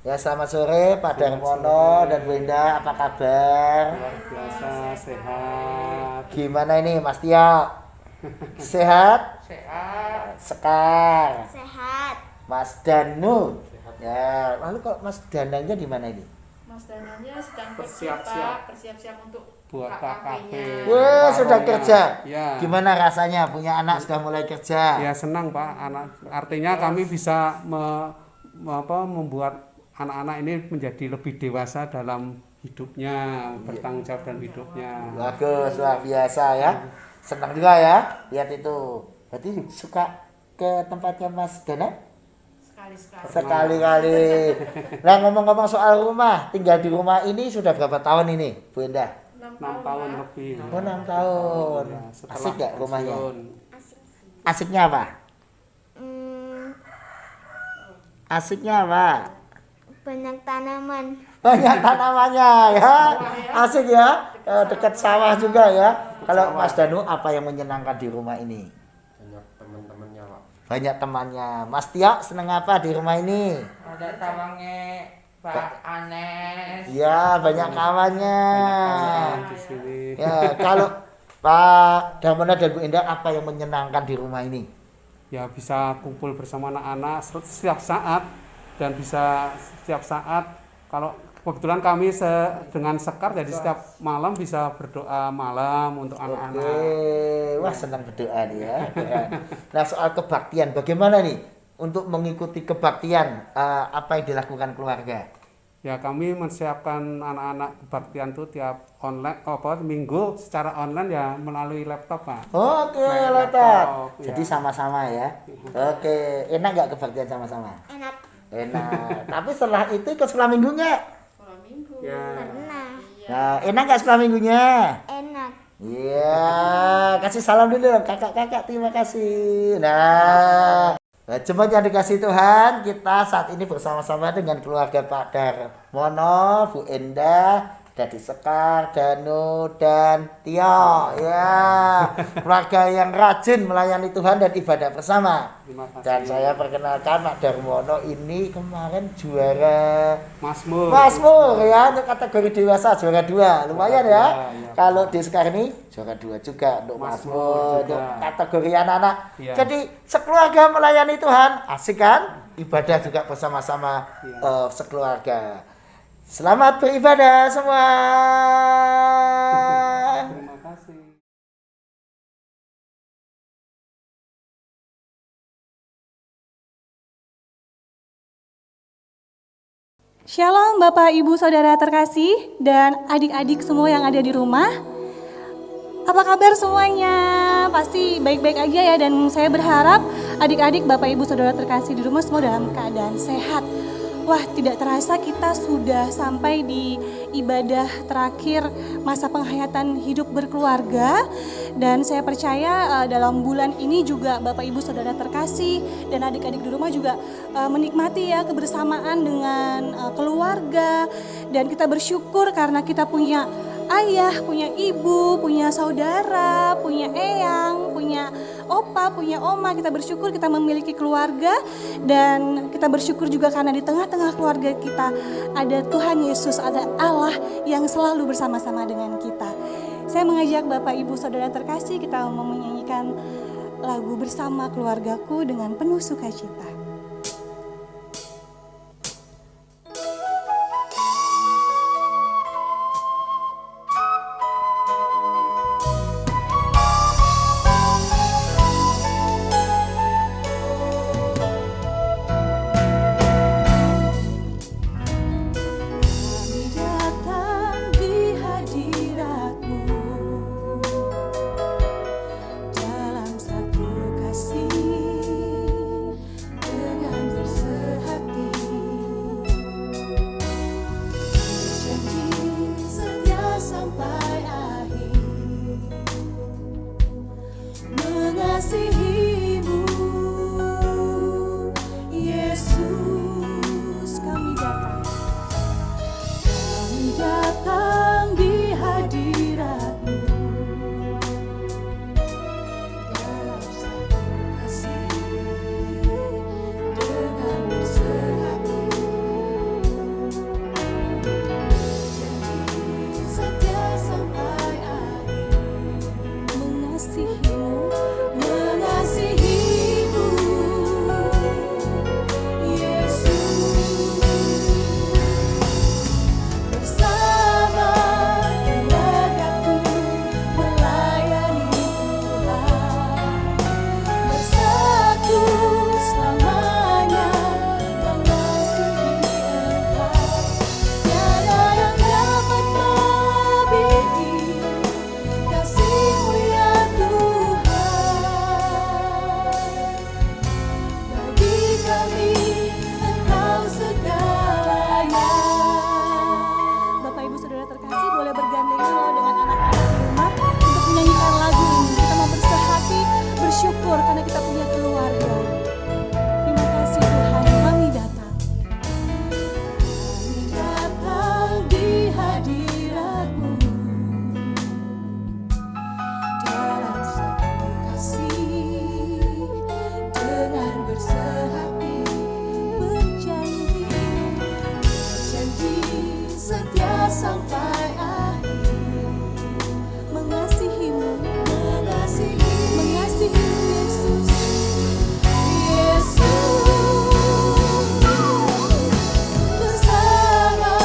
Ya, selamat sore Pak Darmono dan Bu Indah, apa kabar? Luar biasa, sehat. Gimana ini Mas Tio? Sehat? Sehat. Sekar. Sehat. Mas Danu. Ya, lalu kok Mas Danangnya di mana ini? Mas Dananya sedang bersiap-siap untuk Buat KKP. Wah, sudah kerja. Ya. Gimana rasanya punya anak sudah mulai kerja? Ya senang Pak. Artinya kami bisa membuat anak-anak ini menjadi lebih dewasa dalam hidupnya, bertanggung jawab dalam hidupnya. Bagus, luar biasa ya. Senang juga ya lihat itu. Berarti suka ke tempatnya Mas Dana? sekali-sekali. Sekali-kali. Nah, ngomong-ngomong soal rumah, tinggal di rumah ini sudah berapa tahun ini, Bu Indah? 6 tahun lebih. Oh, 6 tahun. Ya, setelah Asik gak rumahnya? pensiun. Asiknya apa? Asiknya apa? Banyak tanaman. Banyak tanamannya ya. Asik ya. Dekat sawah juga ya. Kalau Mas Danu, apa yang menyenangkan di rumah ini? Banyak teman-temannya Pak. Banyak temannya. Mas Tio seneng apa di rumah ini? Ada tawangnya Pak Anes. Ya, banyak kawannya. Kawan di sini. Ya, kalau Pak Darmono dan Bu Indah, apa yang menyenangkan di rumah ini? Ya bisa kumpul bersama anak-anak setiap saat dan bisa setiap saat. Kalau kebetulan kami dengan Sekar jadi setiap malam bisa berdoa malam untuk anak-anak. Oke, wah senang berdoa nih ya. Nah, soal kebaktian, bagaimana nih untuk mengikuti kebaktian? Apa yang dilakukan keluarga? Ya kami menyiapkan anak-anak kebaktian itu tiap online minggu secara online ya melalui laptop Pak. Oke, Main laptop. laptop, Jadi ya. sama-sama ya. Oke, enak nggak kebaktian sama-sama? Enak. Enak. Tapi setelah itu ikut sekolah minggu nggak? Sekolah minggu. Ya. Pernah. Nah, enak nggak sekolah minggunya? Enak. Iya, kasih salam dulu dong, kakak-kakak, terima kasih. Nah, jemaat yang dikasih Tuhan, kita saat ini bersama-sama dengan keluarga Pak Darmono, Bu Endah, Dadi Sekar, Danu, dan Tio. Ya, keluarga yang rajin melayani Tuhan dan ibadah bersama. Terima kasih. Dan saya perkenalkan Pak Darmono ini kemarin juara Mazmur. Mazmur ya, untuk kategori dewasa juara 2. Lumayan ya. Ya. Kalau di sekarang ini juara 2 juga untuk Mazmur, Mazmur untuk juga. kategori anak-anak. Ya. Jadi sekeluarga melayani Tuhan, asik kan? Ibadah juga bersama-sama Ya. sekeluarga. Selamat beribadah semua. Terima kasih. Shalom Bapak Ibu Saudara terkasih dan adik-adik semua yang ada di rumah. Apa kabar semuanya? Pasti baik-baik aja ya, dan saya berharap adik-adik Bapak Ibu Saudara terkasih di rumah semua dalam keadaan sehat. Wah, tidak terasa kita sudah sampai di ibadah terakhir masa penghayatan hidup berkeluarga, dan saya percaya dalam bulan ini juga Bapak Ibu Saudara terkasih dan adik-adik di rumah juga menikmati ya kebersamaan dengan keluarga, dan kita bersyukur karena kita punya ayah, punya ibu, punya saudara, punya eyang, punya opa, punya oma. Kita bersyukur kita memiliki keluarga, dan kita bersyukur juga karena di tengah-tengah keluarga kita ada Tuhan Yesus, ada Allah yang selalu bersama-sama dengan kita. Saya mengajak Bapak Ibu Saudara terkasih, kita mau menyanyikan lagu Bersama Keluargaku dengan penuh sukacita. Kami datang di hadirat-Mu dalam satu kasih sampai akhir. Mengasihimu, mengasihimu Yesus, Yesus. Bersama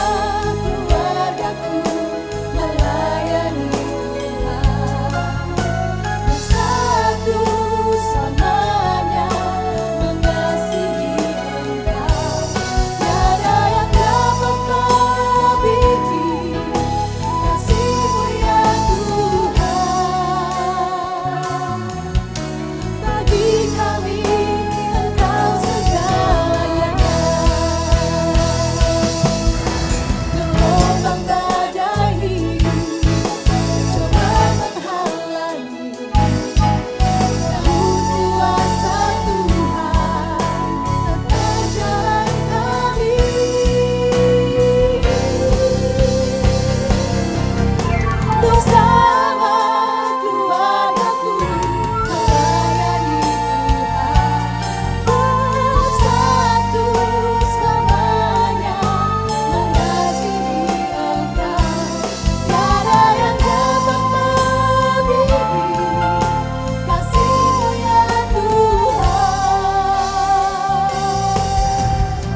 keluargaku melayani Tuhan, bersatu selamanya mengasihi Engkau. Tiada yang dapat melebihi kasih-Mu ya Tuhan. Bagi kami Engkau segalanya. Gelombang badai hidup coba menghalangi, namun kuasa Tuhan tetap jalan kami. Bersama keluargaku melayani Tuhan, bersatu selamanya mengasihi Engkau. Tiada yang dapat melebihi kasih-Mu ya Tuhan.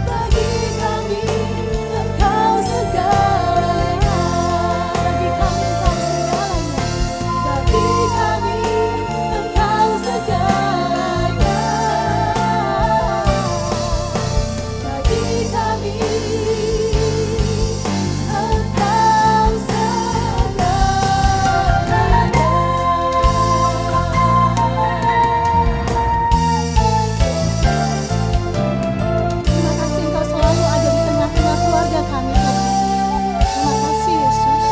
Bagi kami Engkau segalanya. Bagi kami Engkau segalanya. Bagi kami Engkau segalanya. Bagi kami Engkau segalanya. Terima kasih Engkau selalu ada di tengah-tengah keluarga kami, Tuhan. Terima kasih, Yesus.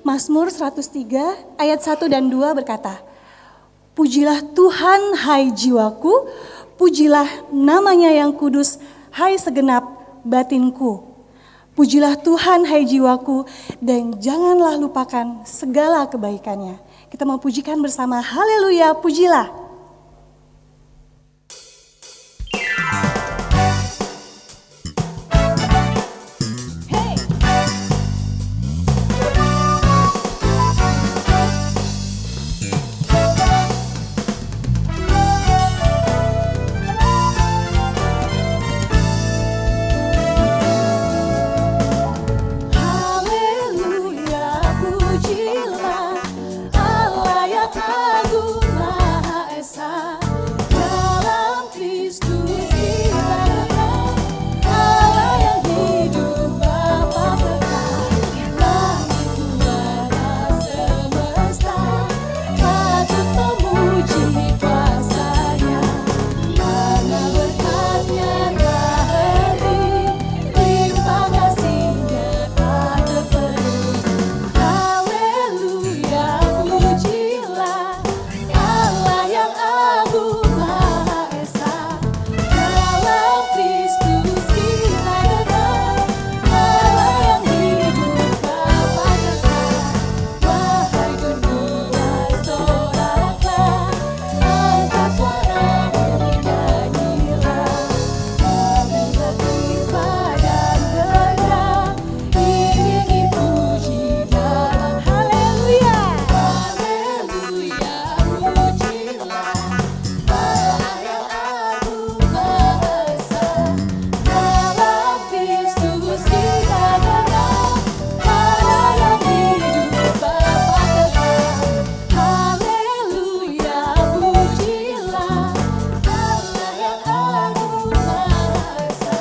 Mazmur 103 ayat 1 dan 2 berkata, Pujilah Tuhan hai jiwaku, pujilah namanya yang kudus hai segenap batinku. Pujilah Tuhan hai jiwaku, dan janganlah lupakan segala kebaikannya. Kita mau pujikan bersama, haleluya, pujilah. Hey. Haleluya, pujilah Allah yang agung Maha Esa. Dalam Kristus kita damai, Allah yang hidup Bapa kekal. Langit kuasa semesta patut memuji kuasa-Nya, karena berkat-Nya tak henti, limpah kasih-Nya tak terpenuhi. Haleluya, pujilah Allah yang agung Maha Esa. Dalam Kristus kita damai, Allah yang hidup Bapa kekal. Wahai gunung, soraklah, angkat suaramu nyanyilah. Kami berkibar dan geram, iringi puji dalam haleluya. Haleluya, pujilah Allah yang agung Maha Esa. Dalam Kristus kita damai, Allah yang hidup Bapa kekal. Haleluya, pujilah Allah yang agung Maha Esa.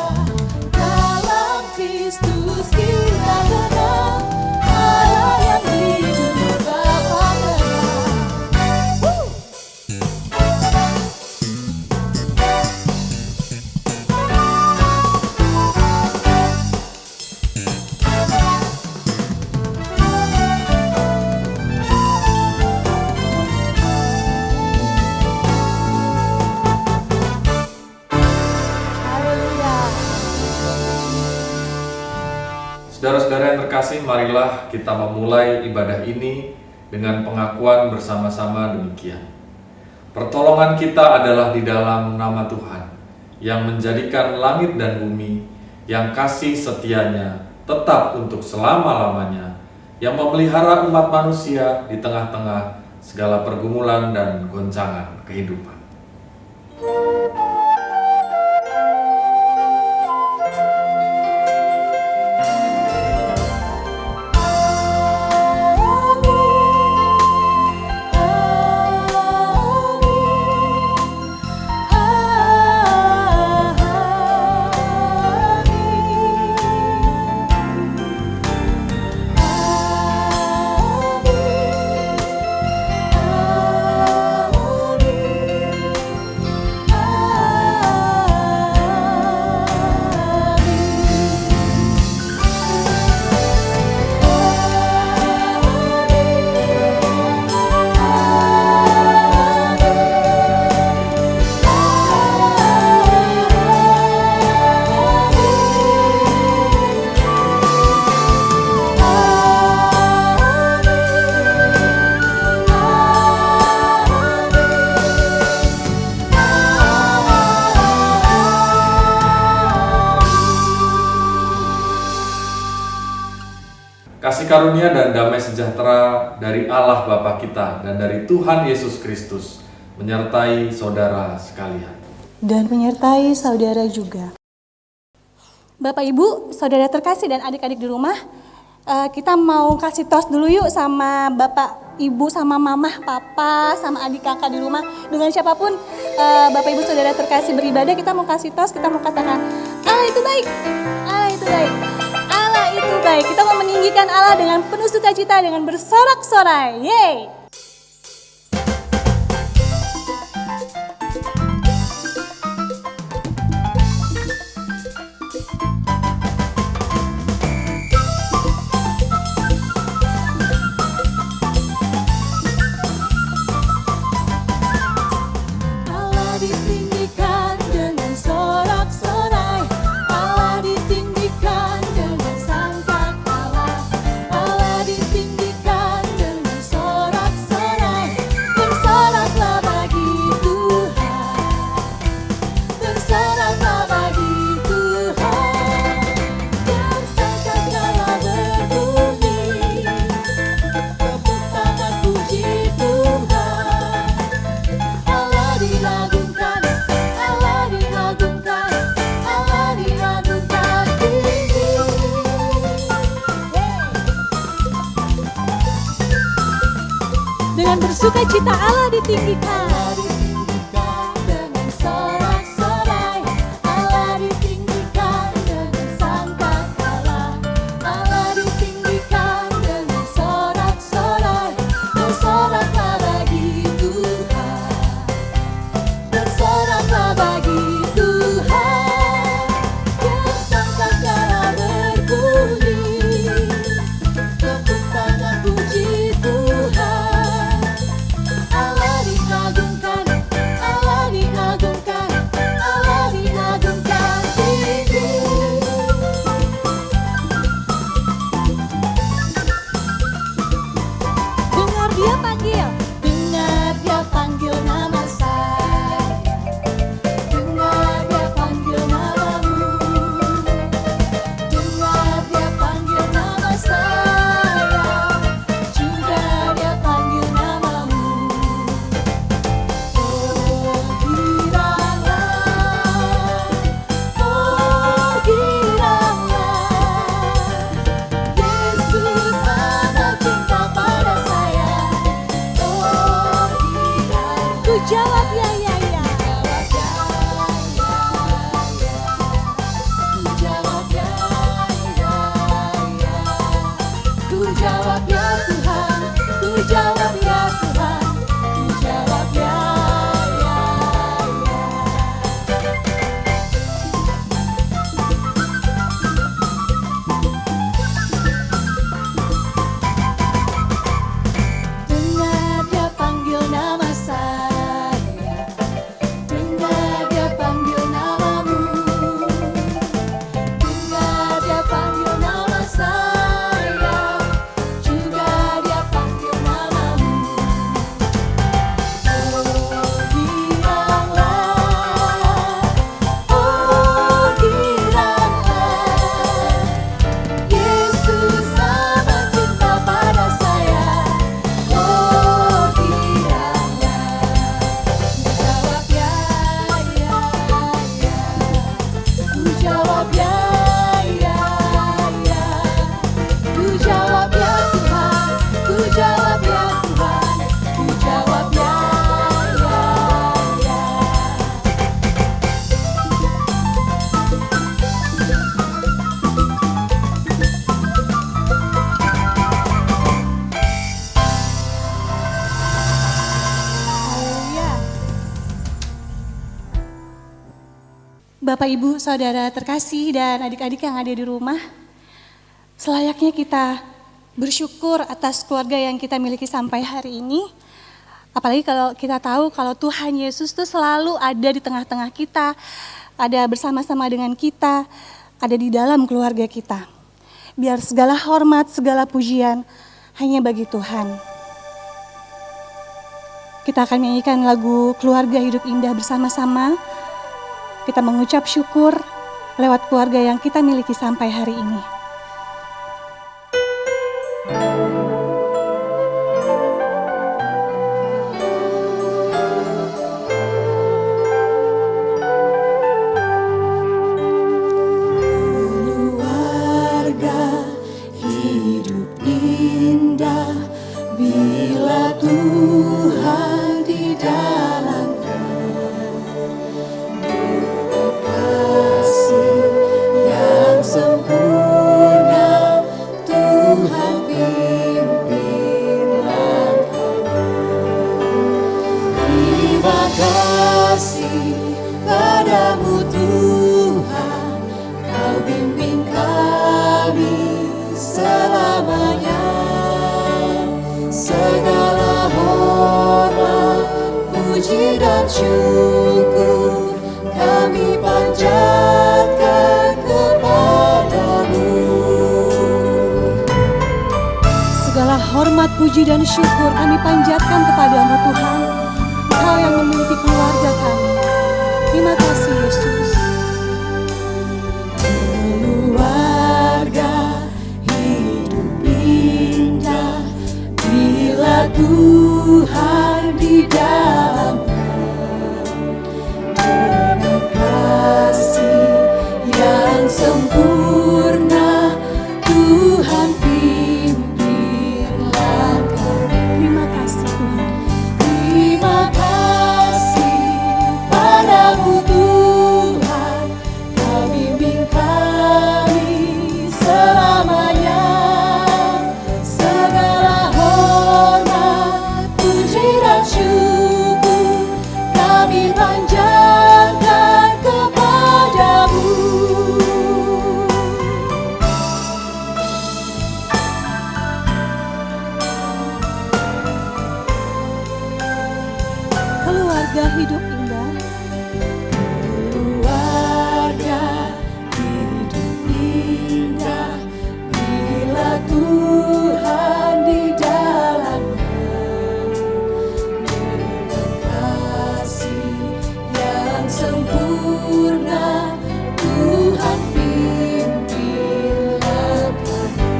Dalam Kristus kita damai, Allah yang hidup Bapa kekal. Haleluya. Saudara-saudara yang terkasih, marilah kita memulai ibadah ini dengan pengakuan bersama-sama demikian. Pertolongan kita adalah di dalam nama Tuhan, yang menjadikan langit dan bumi, yang kasih setianya tetap untuk selama-lamanya, yang memelihara umat manusia di tengah-tengah segala pergumulan dan goncangan kehidupan. Kasih karunia dan damai sejahtera dari Allah Bapa kita dan dari Tuhan Yesus Kristus menyertai saudara sekalian. Dan menyertai saudara juga. Bapak, Ibu, saudara terkasih dan adik-adik di rumah, kita mau kasih tos dulu yuk sama Bapak, Ibu, sama Mamah, Papa, sama adik kakak di rumah. Dengan siapapun Bapak, Ibu, saudara terkasih beribadah, kita mau kasih tos, kita mau katakan, Allah itu baik, Allah itu baik. Allah itu baik. Kita mau meninggikan Allah dengan penuh sukacita, dengan bersorak-sorai. Yeay! Allah ditinggikan dengan sorak-sorai. Allah ditinggikan dengan sangkakala. Allah ditinggikan dengan sorak-sorai. Bersoraklah bagi Tuhan. Bersoraklah bagi Tuhan. Dan sangkakala berbunyi. Tepuk tangan puji Tuhan. Allah dilagungkan, Allah dilagungkan, Allah dilagungkan tinggi. Dengan bersukacita Allah ditinggikan. Dengan sorak-sorai, Allah ditinggikan dengan sangkakala. Allah ditinggikan dengan sorak-sorai. Bersoraklah bagi Tuhan. Bersoraklah bagi Tuhan. Yang sangkakala berbunyi. Tepuk tangan puji Tuhan. Allah dilagungkan. Bapak, Ibu, Saudara terkasih dan adik-adik yang ada di rumah, selayaknya kita bersyukur atas keluarga yang kita miliki sampai hari ini. Apalagi kalau kita tahu kalau Tuhan Yesus itu selalu ada di tengah-tengah kita, ada bersama-sama dengan kita, ada di dalam keluarga kita. Biar segala hormat, segala pujian hanya bagi Tuhan. Kita akan menyanyikan lagu Keluarga Hidup Indah bersama-sama. Kita mengucap syukur lewat keluarga yang kita miliki sampai hari ini. Keluarga hidup indah bila Tuhan di dalamnya. Kasih yang sempurna Tuhan pimpin langkahnya. Terima kasih padamu Tuhan, Kau bimbing kami selamanya. Segala hormat, puji dan syukur kami panjatkan kepadamu. Segala hormat, puji dan syukur kami panjatkan kepadamu Tuhan, Kau yang memiliki keluarga kami. Terima kasih Yesus. Keluarga hidup indah bila Tuhan di dalamnya. Dengan kasih yang sempurna Tuhan pimpin langkahnya. Terima kasih Tuhan. Terima kasih padamu Tuhan, Kau bimbing kami selamanya. Segala hormat, puji dan syukur kami panjatkan kepadamu. Keluarga hidup indah. Keluarga hidup indah bila Tuhan di dalamnya. Dengan kasih yang sempurna Tuhan pimpin langkahnya.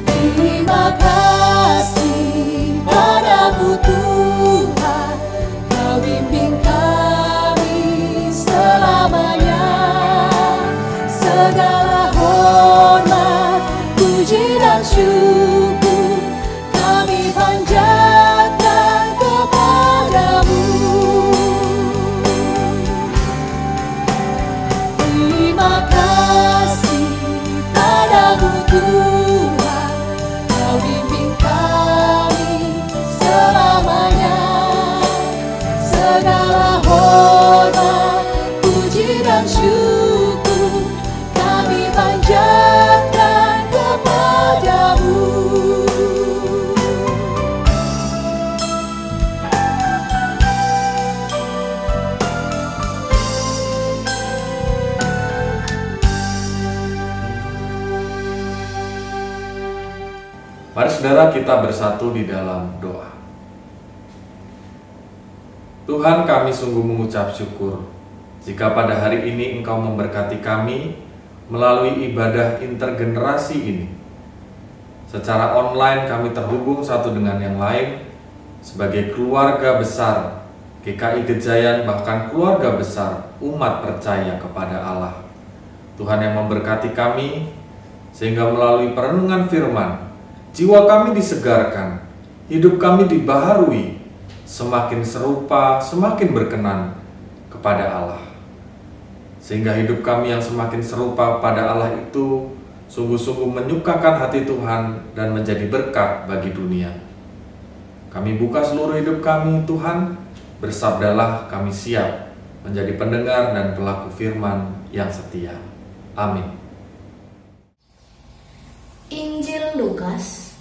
Terima kasih padamu Tuhan, Kau bimbing kami selamanya. Segala hormat, puji dan syukur kami panjatkan kepadamu. Terima kasih padamu Tuhan, Kau bimbing kami selamanya. Segala hormat, puji dan syukur kami panjatkan kepadamu. Mari saudara kita bersatu di dalam doa. Tuhan, kami sungguh mengucap syukur jika pada hari ini Engkau memberkati kami melalui ibadah intergenerasi ini. Secara online kami terhubung satu dengan yang lain sebagai keluarga besar GKI Gejayan, bahkan keluarga besar umat percaya kepada Allah. Tuhan yang memberkati kami sehingga melalui perenungan firman jiwa kami disegarkan, hidup kami dibaharui, semakin serupa, semakin berkenan kepada Allah. Sehingga hidup kami yang semakin serupa pada Allah itu sungguh-sungguh menyukakan hati Tuhan dan menjadi berkat bagi dunia. Kami buka seluruh hidup kami, Tuhan, bersabdalah kami siap menjadi pendengar dan pelaku firman yang setia. Amin. Injil Lukas,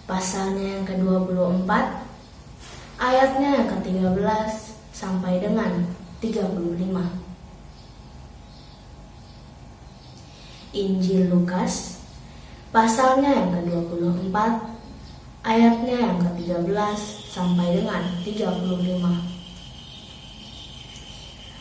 pasalnya yang ke-24, ayatnya yang ke-13 sampai dengan 35. Injil Lukas, pasalnya yang ke-24, ayatnya yang ke-13 sampai dengan 35.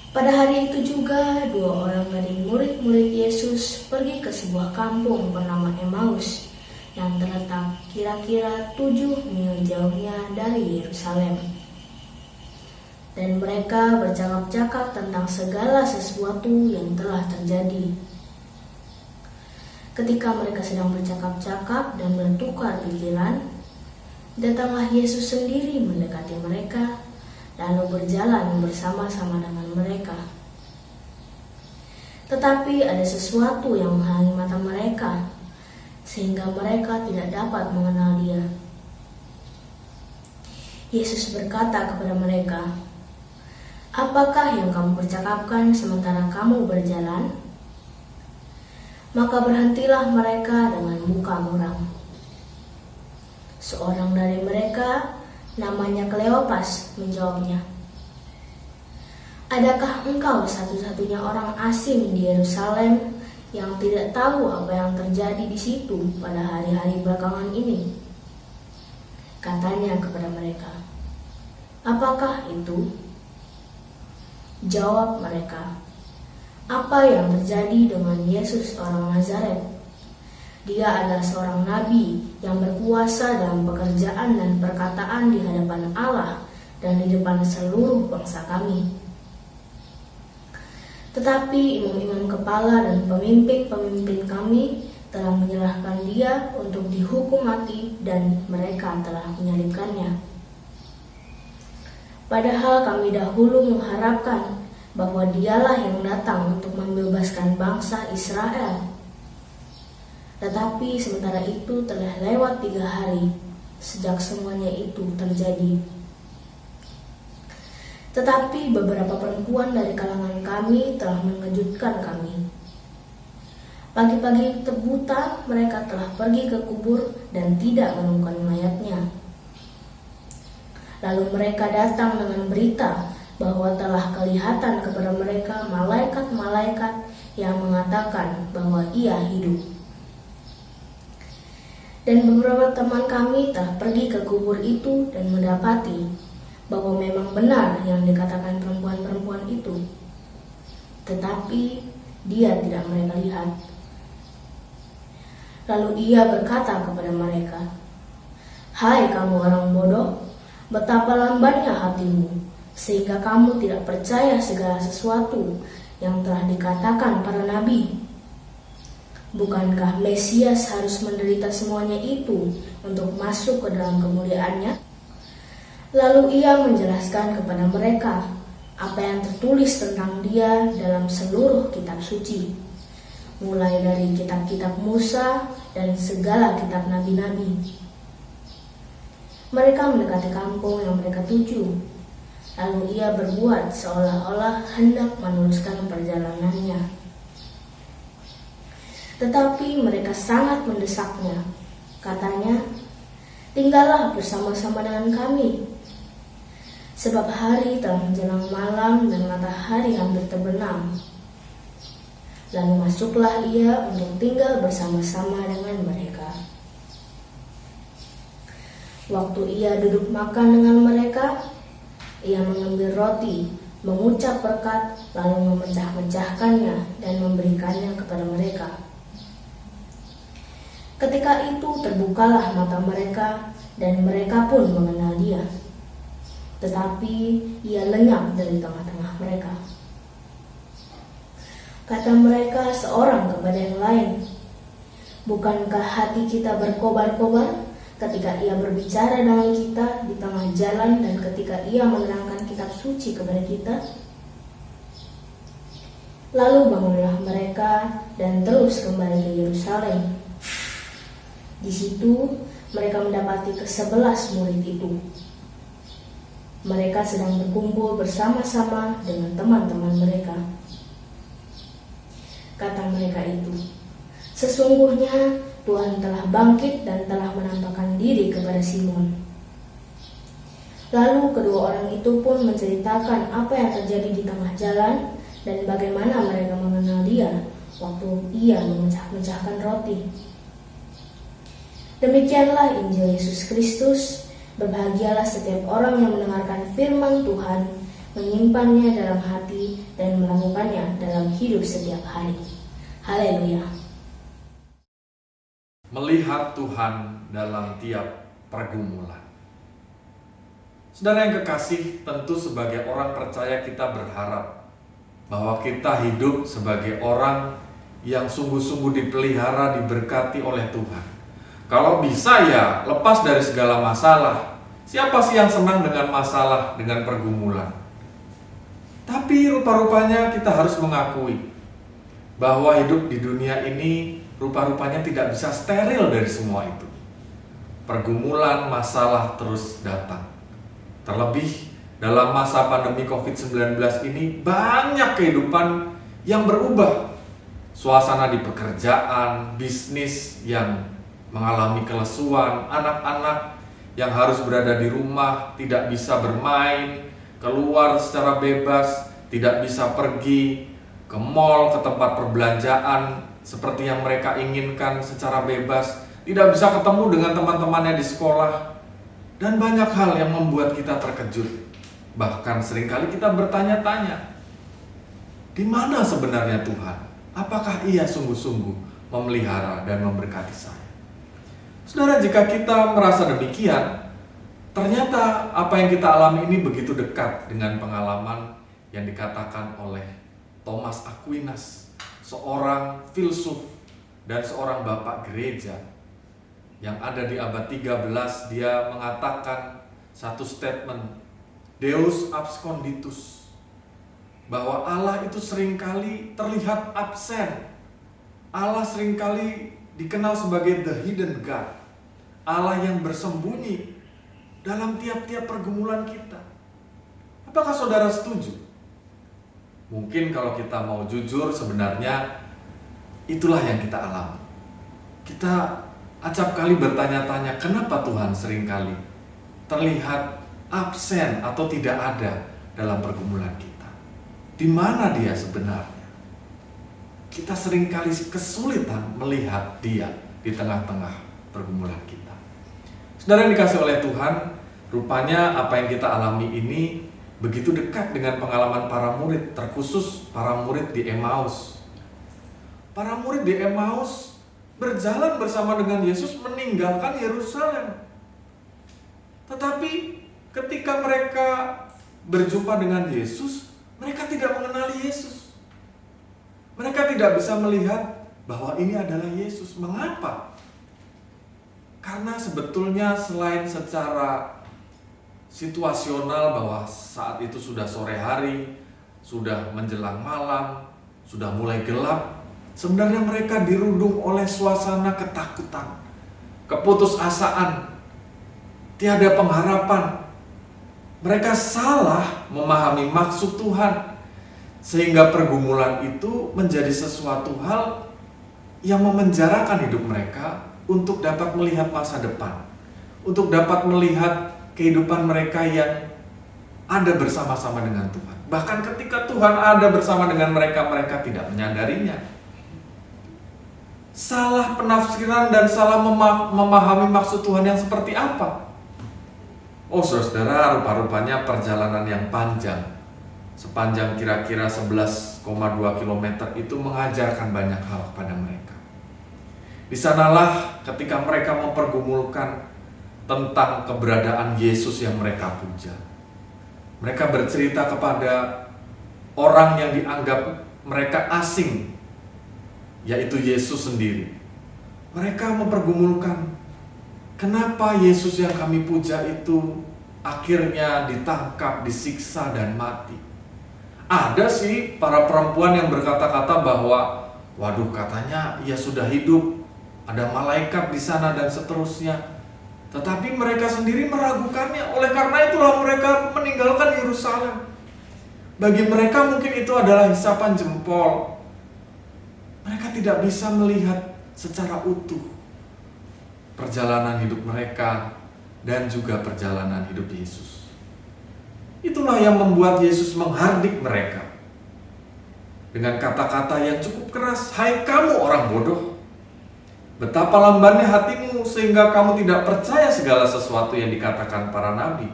Pada hari itu juga 2 orang dari murid-murid Yesus pergi ke sebuah kampung bernama Emmaus yang terletak kira-kira 7 mil jauhnya dari Yerusalem. Dan mereka bercakap-cakap tentang segala sesuatu yang telah terjadi. Ketika mereka sedang bercakap-cakap dan bertukar pikiran, datanglah Yesus sendiri mendekati mereka, lalu berjalan bersama-sama dengan mereka. Tetapi ada sesuatu yang menghalangi mata mereka, sehingga mereka tidak dapat mengenal Dia. Yesus berkata kepada mereka, "Apakah yang kamu percakapkan sementara kamu berjalan?" Maka berhentilah mereka dengan muka muram. Seorang dari mereka, namanya Kleopas, menjawabnya, "Adakah engkau satu-satunya orang asing di Yerusalem yang tidak tahu apa yang terjadi di situ pada hari-hari belakangan ini?" Katanya kepada mereka, "Apakah itu?" Jawab mereka, "Apa yang terjadi dengan Yesus orang Nazaret? Dia adalah seorang nabi yang berkuasa dalam pekerjaan dan perkataan di hadapan Allah dan di depan seluruh bangsa kami. Tetapi imam-imam kepala dan pemimpin-pemimpin kami telah menyerahkan Dia untuk dihukum mati dan mereka telah menyalibkannya. Padahal kami dahulu mengharapkan bahwa Dialah yang datang untuk membebaskan bangsa Israel. Tetapi sementara itu telah lewat 3 hari sejak semuanya itu terjadi. Tetapi beberapa perempuan dari kalangan kami telah mengejutkan kami. Pagi-pagi terbuta mereka telah pergi ke kubur dan tidak menemukan mayatnya. Lalu mereka datang dengan berita bahwa telah kelihatan kepada mereka malaikat-malaikat yang mengatakan bahwa Ia hidup. Dan beberapa teman kami telah pergi ke kubur itu dan mendapati bahwa memang benar yang dikatakan perempuan-perempuan itu. Tetapi Dia tidak mereka lihat. Lalu Ia berkata kepada mereka, "Hai kamu orang bodoh, betapa lambannya hatimu, sehingga kamu tidak percaya segala sesuatu yang telah dikatakan para nabi. Bukankah Mesias harus menderita semuanya itu untuk masuk ke dalam kemuliaannya?" Lalu Ia menjelaskan kepada mereka apa yang tertulis tentang Dia dalam seluruh kitab suci, mulai dari kitab-kitab Musa dan segala kitab nabi-nabi. Mereka mendekati kampung yang mereka tuju. Lalu Ia berbuat seolah-olah hendak meneruskan perjalanannya. Tetapi mereka sangat mendesaknya. Katanya, "Tinggallah bersama-sama dengan kami, sebab hari telah menjelang malam dan matahari hampir terbenam." Lalu masuklah Ia untuk tinggal bersama-sama dengan mereka. Waktu Ia duduk makan dengan mereka, Ia mengambil roti, mengucap berkat, lalu memecah-mecahkannya dan memberikannya kepada mereka. Ketika itu terbukalah mata mereka dan mereka pun mengenal Dia. Tetapi Ia lenyap dari tengah-tengah mereka. Kata mereka seorang kepada yang lain, "Bukankah hati kita berkobar-kobar ketika Ia berbicara dengan kita di tengah jalan dan ketika Ia menerangkan kitab suci kepada kita?" Lalu bangunlah mereka dan terus kembali ke Yerusalem. Di situ mereka mendapati ke-11 murid itu. mereka sedang berkumpul bersama-sama dengan teman-teman mereka. Kata mereka itu, "Sesungguhnya Tuhan telah bangkit dan telah menampakkan diri kepada Simon." Lalu kedua orang itu pun menceritakan apa yang terjadi di tengah jalan dan bagaimana mereka mengenal Dia waktu Ia memecah-mecahkan roti. Demikianlah Injil Yesus Kristus. Berbahagialah setiap orang yang mendengarkan firman Tuhan, menyimpannya dalam hati, dan melakukannya dalam hidup setiap hari. Haleluya. Melihat Tuhan dalam tiap pergumulan. Saudara yang kekasih, tentu sebagai orang percaya kita berharap bahwa kita hidup sebagai orang yang sungguh-sungguh dipelihara, diberkati oleh Tuhan. Kalau bisa ya lepas dari segala masalah. Siapa sih yang senang dengan masalah, dengan pergumulan? Tapi rupa-rupanya kita harus mengakui bahwa hidup di dunia ini rupa-rupanya tidak bisa steril dari semua itu. Pergumulan, masalah terus datang. Terlebih dalam masa pandemi COVID-19 ini banyak kehidupan yang berubah. Suasana di pekerjaan, bisnis yang mengalami kelesuan, anak-anak yang harus berada di rumah, tidak bisa bermain, keluar secara bebas, tidak bisa pergi ke mall, ke tempat perbelanjaan seperti yang mereka inginkan secara bebas, tidak bisa ketemu dengan teman-temannya di sekolah, dan banyak hal yang membuat kita terkejut. Bahkan seringkali kita bertanya-tanya, di mana sebenarnya Tuhan? Apakah Ia sungguh-sungguh memelihara dan memberkati saya? Saudara, jika kita merasa demikian, ternyata apa yang kita alami ini begitu dekat dengan pengalaman yang dikatakan oleh Thomas Aquinas, seorang filsuf dan seorang bapak gereja yang ada di abad 13. Dia mengatakan satu statement, Deus absconditus, bahwa Allah itu seringkali terlihat absen. Allah seringkali dikenal sebagai the hidden God, Allah yang bersembunyi dalam tiap-tiap pergumulan kita. Apakah saudara setuju? Mungkin kalau kita mau jujur, sebenarnya itulah yang kita alami. Kita acap kali bertanya-tanya, kenapa Tuhan seringkali terlihat absen atau tidak ada dalam pergumulan kita? Di mana Dia sebenarnya? Kita seringkali kesulitan melihat Dia di tengah-tengah pergumulan kita. Saudara yang dikasih oleh Tuhan, rupanya apa yang kita alami ini begitu dekat dengan pengalaman para murid, terkhusus para murid di Emmaus. Para murid di Emmaus berjalan bersama dengan Yesus meninggalkan Yerusalem. Tetapi ketika mereka berjumpa dengan Yesus, mereka tidak mengenali Yesus. Mereka tidak bisa melihat bahwa ini adalah Yesus. Mengapa? Karena sebetulnya selain secara situasional bahwa saat itu sudah sore hari, sudah menjelang malam, sudah mulai gelap, sebenarnya mereka dirundung oleh suasana ketakutan, keputusasaan, tiada pengharapan. Mereka salah memahami maksud Tuhan, sehingga pergumulan itu menjadi sesuatu hal yang memenjarakan hidup mereka untuk dapat melihat masa depan, untuk dapat melihat kehidupan mereka yang ada bersama-sama dengan Tuhan. Bahkan ketika Tuhan ada bersama dengan mereka, mereka tidak menyadarinya. Salah penafsiran dan salah memahami maksud Tuhan yang seperti apa? Oh saudara, rupa-rupanya perjalanan yang panjang, sepanjang kira-kira 11,2 km itu mengajarkan banyak hal kepada mereka. Di sanalah ketika mereka mempergumulkan tentang keberadaan Yesus yang mereka puja. Mereka bercerita kepada orang yang dianggap mereka asing, yaitu Yesus sendiri. Mereka mempergumulkan, kenapa Yesus yang kami puja itu akhirnya ditangkap, disiksa, dan mati. Ada sih para perempuan yang berkata-kata bahwa, waduh katanya ia sudah hidup, ada malaikat di sana dan seterusnya. Tetapi mereka sendiri meragukannya. Oleh karena itulah mereka meninggalkan Yerusalem. Bagi mereka mungkin itu adalah hisapan jempol. Mereka tidak bisa melihat secara utuh perjalanan hidup mereka dan juga perjalanan hidup Yesus. Itulah yang membuat Yesus menghardik mereka dengan kata-kata yang cukup keras. Hai kamu orang bodoh, betapa lambannya hatimu sehingga kamu tidak percaya segala sesuatu yang dikatakan para nabi.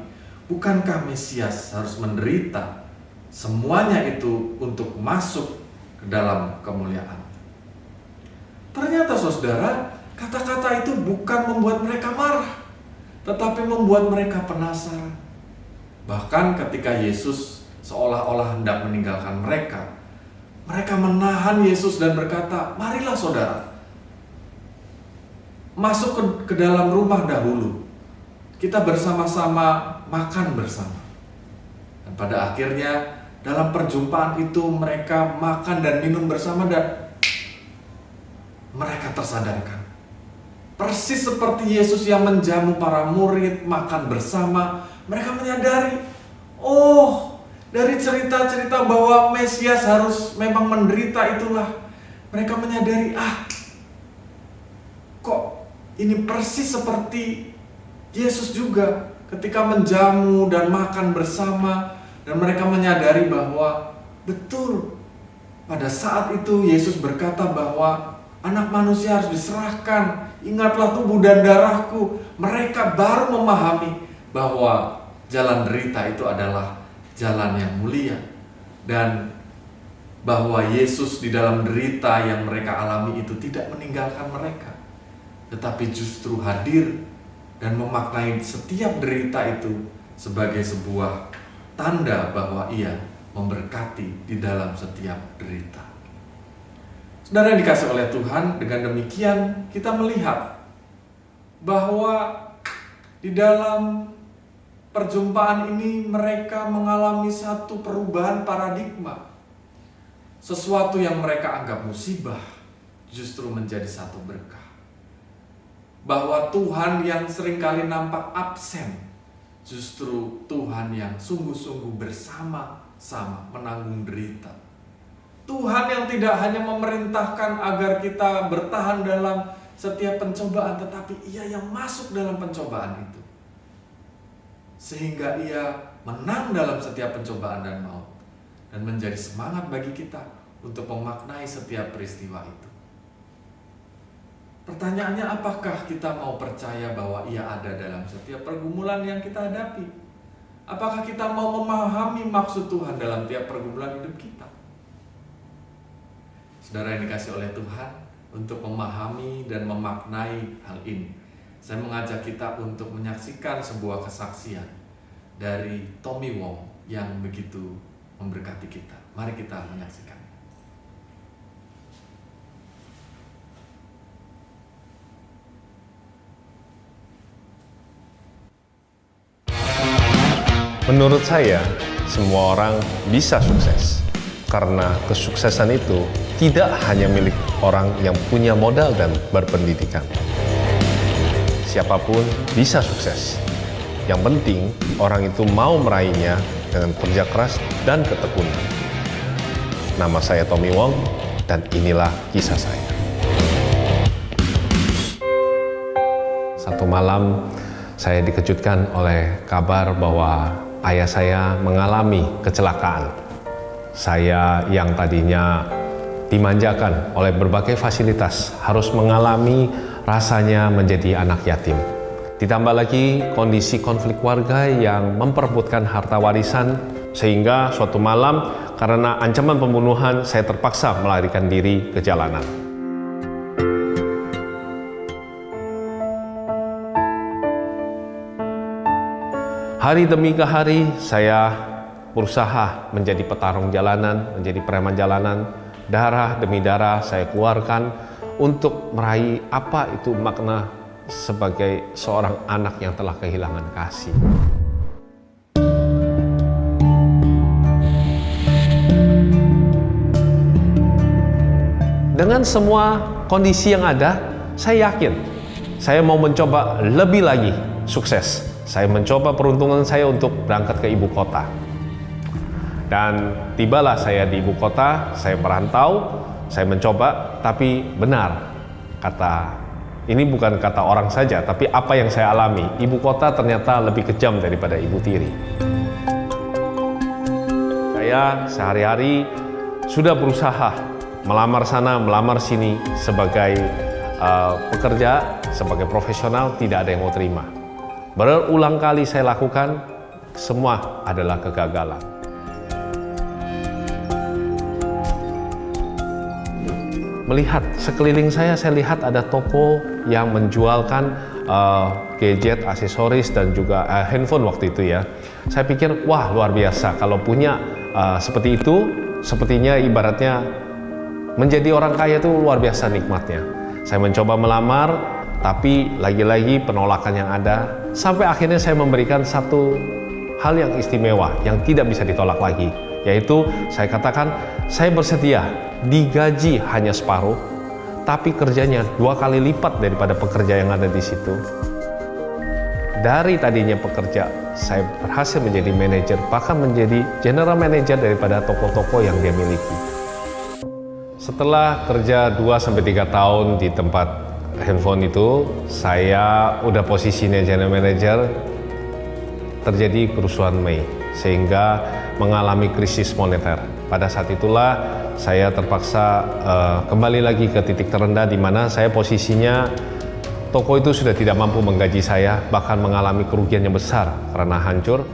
Bukankah Mesias harus menderita semuanya itu untuk masuk ke dalam kemuliaan? Ternyata saudara, kata-kata itu bukan membuat mereka marah, tetapi membuat mereka penasaran. Bahkan ketika Yesus seolah-olah hendak meninggalkan mereka, mereka menahan Yesus dan berkata, marilah saudara, masuk ke dalam rumah dahulu. Kita bersama-sama makan bersama. Dan pada akhirnya dalam perjumpaan itu mereka makan dan minum bersama dan mereka tersadarkan. Persis seperti Yesus yang menjamu para murid makan bersama, mereka menyadari, oh, dari cerita-cerita bahwa Mesias harus memang menderita itulah, mereka menyadari, kok ini persis seperti Yesus juga ketika menjamu dan makan bersama, dan mereka menyadari bahwa betul pada saat itu Yesus berkata bahwa Anak manusia harus diserahkan, ingatlah tubuh dan darahku. Mereka baru memahami bahwa jalan derita itu adalah jalan yang mulia, dan bahwa Yesus di dalam derita yang mereka alami itu tidak meninggalkan mereka, tetapi justru hadir dan memaknai setiap derita itu sebagai sebuah tanda bahwa Ia memberkati di dalam setiap derita. Saudara yang dikasih oleh Tuhan, dengan demikian kita melihat bahwa di dalam perjumpaan ini mereka mengalami satu perubahan paradigma. Sesuatu yang mereka anggap musibah justru menjadi satu berkah. Bahwa Tuhan yang seringkali nampak absen, justru Tuhan yang sungguh-sungguh bersama-sama menanggung derita. Tuhan yang tidak hanya memerintahkan agar kita bertahan dalam setiap pencobaan, tetapi Ia yang masuk dalam pencobaan itu, sehingga Ia menang dalam setiap pencobaan dan maut, dan menjadi semangat bagi kita untuk memaknai setiap peristiwa itu. Pertanyaannya, apakah kita mau percaya bahwa Ia ada dalam setiap pergumulan yang kita hadapi? Apakah kita mau memahami maksud Tuhan dalam tiap pergumulan hidup kita? Saudara yang dikasih oleh Tuhan, untuk memahami dan memaknai hal ini, saya mengajak kita untuk menyaksikan sebuah kesaksian dari Tommy Wong yang begitu memberkati kita. Mari kita menyaksikan. Menurut saya, semua orang bisa sukses. Karena kesuksesan itu tidak hanya milik orang yang punya modal dan berpendidikan. Siapapun bisa sukses. Yang penting orang itu mau meraihnya dengan kerja keras dan ketekunan. Nama saya Tommy Wong dan inilah kisah saya. Satu malam saya dikejutkan oleh kabar bahwa ayah saya mengalami kecelakaan. Saya yang tadinya dimanjakan oleh berbagai fasilitas harus mengalami rasanya menjadi anak yatim. Ditambah lagi kondisi konflik warga yang memperebutkan harta warisan, sehingga suatu malam karena ancaman pembunuhan saya terpaksa melarikan diri ke jalanan. Hari demi hari saya berusaha menjadi petarung jalanan, menjadi preman jalanan. Darah demi darah saya keluarkan untuk meraih apa itu makna sebagai seorang anak yang telah kehilangan kasih. Dengan semua kondisi yang ada, saya yakin saya mau mencoba lebih lagi sukses. Saya mencoba peruntungan saya untuk berangkat ke ibu kota. Dan tibalah saya di ibu kota, saya merantau, saya mencoba, tapi benar ini bukan kata orang saja, tapi apa yang saya alami. Ibu kota ternyata lebih kejam daripada ibu tiri. Saya sehari-hari sudah berusaha melamar sana, melamar sini sebagai pekerja, sebagai profesional, tidak ada yang mau terima. Berulang kali saya lakukan, semua adalah kegagalan. Melihat sekeliling saya lihat ada toko yang menjualkan gadget, aksesoris, dan juga handphone waktu itu ya. Saya pikir, wah luar biasa, kalau punya seperti itu, sepertinya ibaratnya menjadi orang kaya itu luar biasa nikmatnya. Saya mencoba melamar, tapi lagi-lagi penolakan yang ada, sampai akhirnya saya memberikan satu hal yang istimewa, yang tidak bisa ditolak lagi, yaitu saya katakan, saya bersedia digaji hanya separuh, tapi kerjanya 2 kali lipat daripada pekerja yang ada di situ. Dari tadinya pekerja, saya berhasil menjadi manajer, bahkan menjadi general manager daripada toko-toko yang dia miliki. Setelah kerja 2-3 tahun di tempat handphone itu, saya udah posisinya general manager, terjadi kerusuhan Mei, sehingga mengalami krisis moneter. Pada saat itulah saya terpaksa kembali lagi ke titik terendah, di mana saya posisinya toko itu sudah tidak mampu menggaji saya, bahkan mengalami kerugian yang besar karena hancur.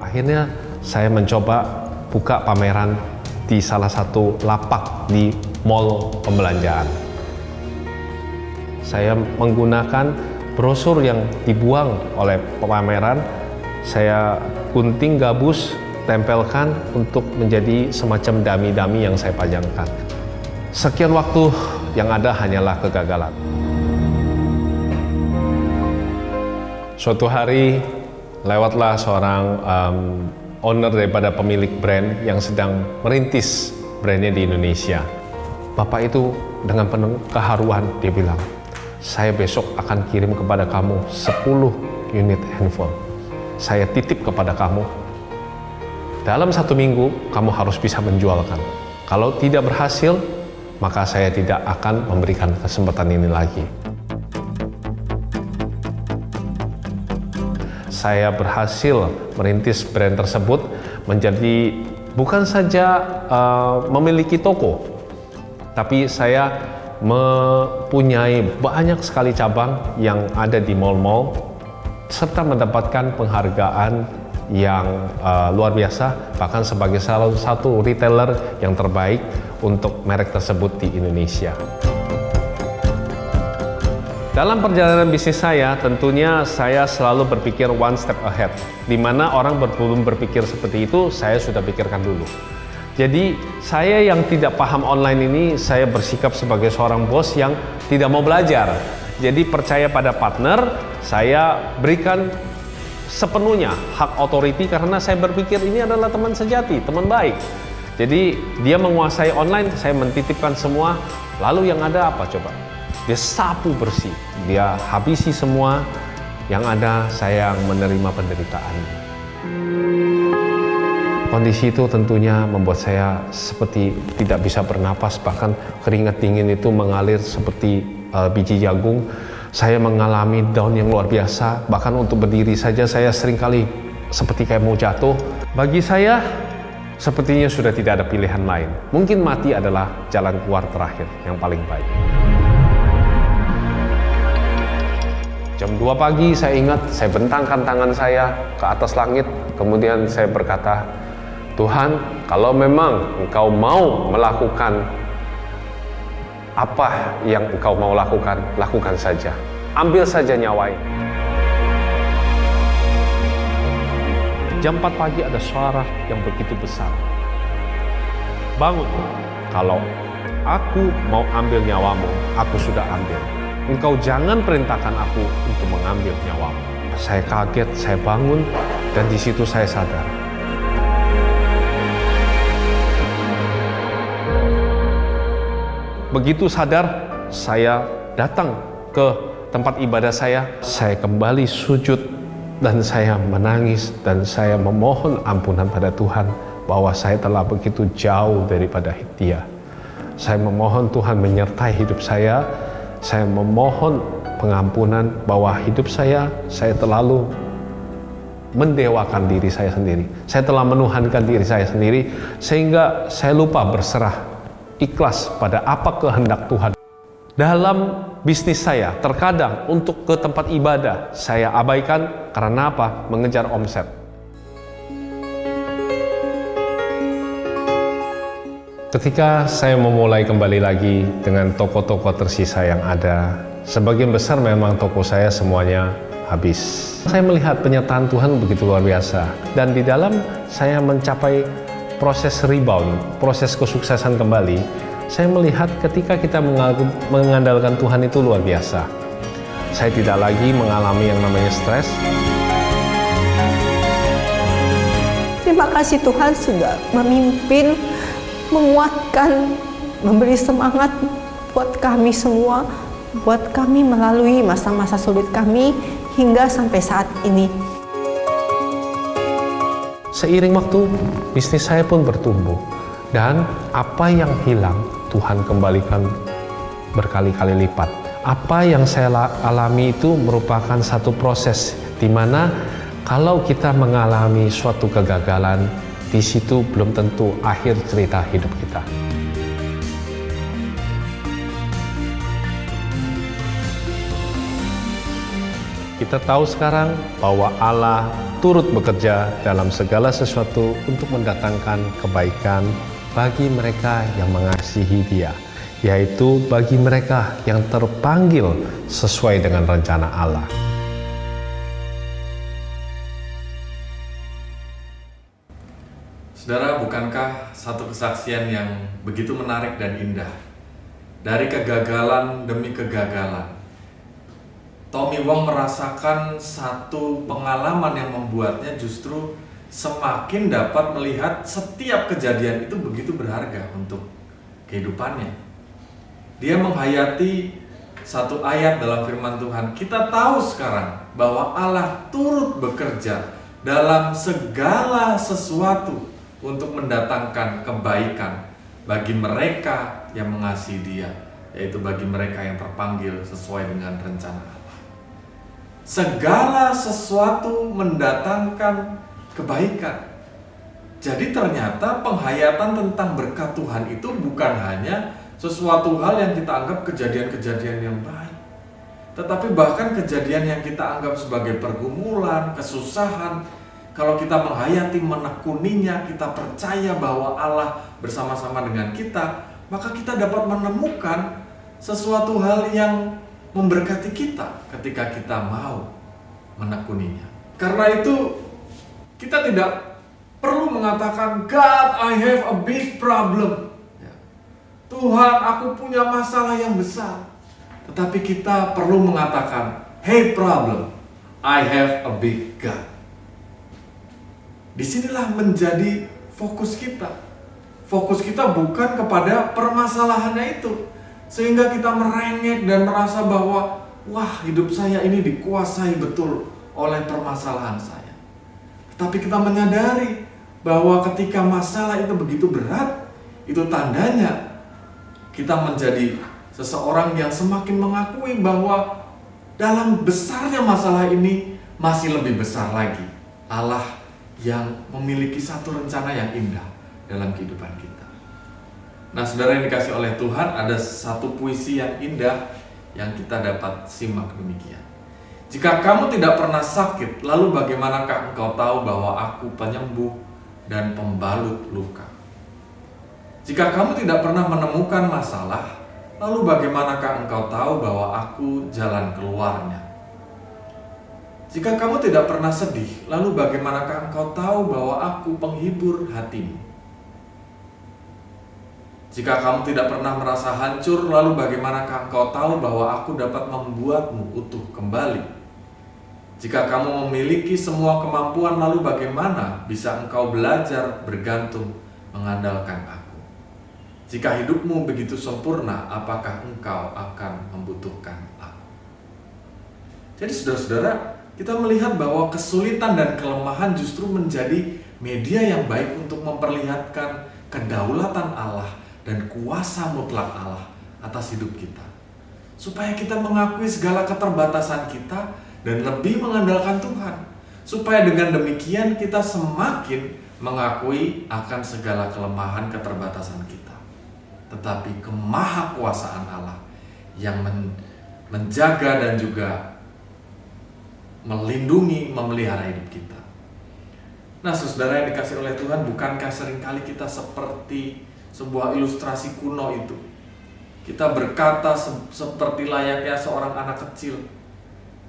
Akhirnya saya mencoba buka pameran di salah satu lapak di mall pembelanjaan. Saya menggunakan brosur yang dibuang oleh pameran, saya gunting gabus, tempelkan untuk menjadi semacam dami-dami yang saya pajangkan. Sekian waktu yang ada hanyalah kegagalan. Suatu hari lewatlah seorang owner daripada pemilik brand yang sedang merintis brandnya di Indonesia. Bapak itu dengan penuh keharuan dia bilang, saya besok akan kirim kepada kamu 10 unit handphone. Saya titip kepada kamu. Dalam 1 minggu, kamu harus bisa menjualkan. Kalau tidak berhasil, maka saya tidak akan memberikan kesempatan ini lagi. Saya berhasil merintis brand tersebut menjadi bukan saja memiliki toko, tapi saya mempunyai banyak sekali cabang yang ada di mall-mall, serta mendapatkan penghargaan yang luar biasa, bahkan sebagai salah satu retailer yang terbaik untuk merek tersebut di Indonesia. Dalam perjalanan bisnis saya, tentunya saya selalu berpikir one step ahead, di mana orang belum berpikir seperti itu, saya sudah pikirkan dulu. Jadi saya yang tidak paham online ini, saya bersikap sebagai seorang bos yang tidak mau belajar. Jadi percaya pada partner, saya berikan sepenuhnya hak otoriti karena saya berpikir ini adalah teman sejati, teman baik. Jadi dia menguasai online, saya mentitipkan semua, lalu yang ada apa coba? Dia sapu bersih, dia habisi semua, yang ada saya yang menerima penderitaan. Kondisi itu tentunya membuat saya seperti tidak bisa bernapas, bahkan keringat dingin itu mengalir seperti biji jagung. Saya mengalami down yang luar biasa, bahkan untuk berdiri saja saya seringkali seperti kayak mau jatuh. Bagi saya, sepertinya sudah tidak ada pilihan lain. Mungkin mati adalah jalan keluar terakhir yang paling baik. Jam 2 pagi saya ingat, saya bentangkan tangan saya ke atas langit, kemudian saya berkata, Tuhan, kalau memang Engkau mau melakukan apa yang Engkau mau lakukan, lakukan saja. Ambil saja nyawa ini. Jam 4 pagi ada suara yang begitu besar. Bangun, kalau aku mau ambil nyawamu, aku sudah ambil. Engkau jangan perintahkan aku untuk mengambil nyawamu. Saya kaget, saya bangun, dan di situ saya sadar. Begitu sadar, saya datang ke tempat ibadah saya kembali sujud dan saya menangis dan saya memohon ampunan pada Tuhan bahwa saya telah begitu jauh daripada Dia. Saya memohon Tuhan menyertai hidup saya memohon pengampunan bahwa hidup saya terlalu mendewakan diri saya sendiri. Saya telah menuhankan diri saya sendiri sehingga saya lupa berserah ikhlas pada apa kehendak Tuhan. Dalam bisnis saya, terkadang untuk ke tempat ibadah saya abaikan karena apa? Mengejar omset. Ketika saya memulai kembali lagi dengan toko-toko tersisa yang ada, sebagian besar memang toko saya semuanya habis. Saya melihat penyertaan Tuhan begitu luar biasa, dan di dalam saya mencapai proses rebound, proses kesuksesan kembali. Saya melihat ketika kita mengandalkan Tuhan itu luar biasa. Saya tidak lagi mengalami yang namanya stres. Terima kasih Tuhan sudah memimpin, menguatkan, memberi semangat buat kami semua, buat kami melalui masa-masa sulit kami hingga sampai saat ini. Seiring waktu, bisnis saya pun bertumbuh. Dan apa yang hilang, Tuhan kembalikan berkali-kali lipat. Apa yang saya alami itu merupakan satu proses di mana kalau kita mengalami suatu kegagalan, di situ belum tentu akhir cerita hidup kita. Kita tahu sekarang bahwa Allah turut bekerja dalam segala sesuatu untuk mendatangkan kebaikan bagi mereka yang mengasihi Dia, yaitu bagi mereka yang terpanggil sesuai dengan rencana Allah. Saudara, bukankah satu kesaksian yang begitu menarik dan indah? Dari kegagalan demi kegagalan, Tommy Wong merasakan satu pengalaman yang membuatnya justru semakin dapat melihat setiap kejadian itu begitu berharga untuk kehidupannya. Dia menghayati satu ayat dalam firman Tuhan. Kita tahu sekarang bahwa Allah turut bekerja dalam segala sesuatu untuk mendatangkan kebaikan bagi mereka yang mengasihi Dia, yaitu bagi mereka yang terpanggil sesuai dengan rencana Allah. Segala sesuatu mendatangkan kebaikan. Jadi ternyata penghayatan tentang berkat Tuhan itu bukan hanya sesuatu hal yang kita anggap kejadian-kejadian yang baik, tetapi bahkan kejadian yang kita anggap sebagai pergumulan, kesusahan. Kalau kita menghayati, menekuninya, kita percaya bahwa Allah bersama-sama dengan kita, maka kita dapat menemukan sesuatu hal yang memberkati kita ketika kita mau menekuninya. Karena itu kita tidak perlu mengatakan, God, I have a big problem. Tuhan, aku punya masalah yang besar. Tetapi kita perlu mengatakan, hey problem, I have a big God. Disinilah menjadi fokus kita. Fokus kita bukan kepada permasalahannya itu, sehingga kita merengek dan merasa bahwa, wah, hidup saya ini dikuasai betul oleh permasalahan saya. Tapi kita menyadari bahwa ketika masalah itu begitu berat, itu tandanya kita menjadi seseorang yang semakin mengakui bahwa dalam besarnya masalah ini masih lebih besar lagi Allah yang memiliki satu rencana yang indah dalam kehidupan kita. Nah, saudara yang dikasih oleh Tuhan, ada satu puisi yang indah yang kita dapat simak demikian. Jika kamu tidak pernah sakit, lalu bagaimanakah engkau tahu bahwa aku penyembuh dan pembalut luka? Jika kamu tidak pernah menemukan masalah, lalu bagaimanakah engkau tahu bahwa aku jalan keluarnya? Jika kamu tidak pernah sedih, lalu bagaimanakah engkau tahu bahwa aku penghibur hatimu? Jika kamu tidak pernah merasa hancur, lalu bagaimanakah engkau tahu bahwa aku dapat membuatmu utuh kembali? Jika kamu memiliki semua kemampuan, lalu bagaimana bisa engkau belajar bergantung mengandalkan aku? Jika hidupmu begitu sempurna, apakah engkau akan membutuhkan aku? Jadi saudara-saudara, kita melihat bahwa kesulitan dan kelemahan justru menjadi media yang baik untuk memperlihatkan kedaulatan Allah dan kuasa mutlak Allah atas hidup kita. Supaya kita mengakui segala keterbatasan kita dan lebih mengandalkan Tuhan. Supaya dengan demikian kita semakin mengakui akan segala kelemahan keterbatasan kita. Tetapi kemahakuasaan Allah yang menjaga dan juga melindungi, memelihara hidup kita. Nah, saudara yang dikasih oleh Tuhan, bukankah seringkali kita seperti sebuah ilustrasi kuno itu? Kita berkata seperti layaknya seorang anak kecil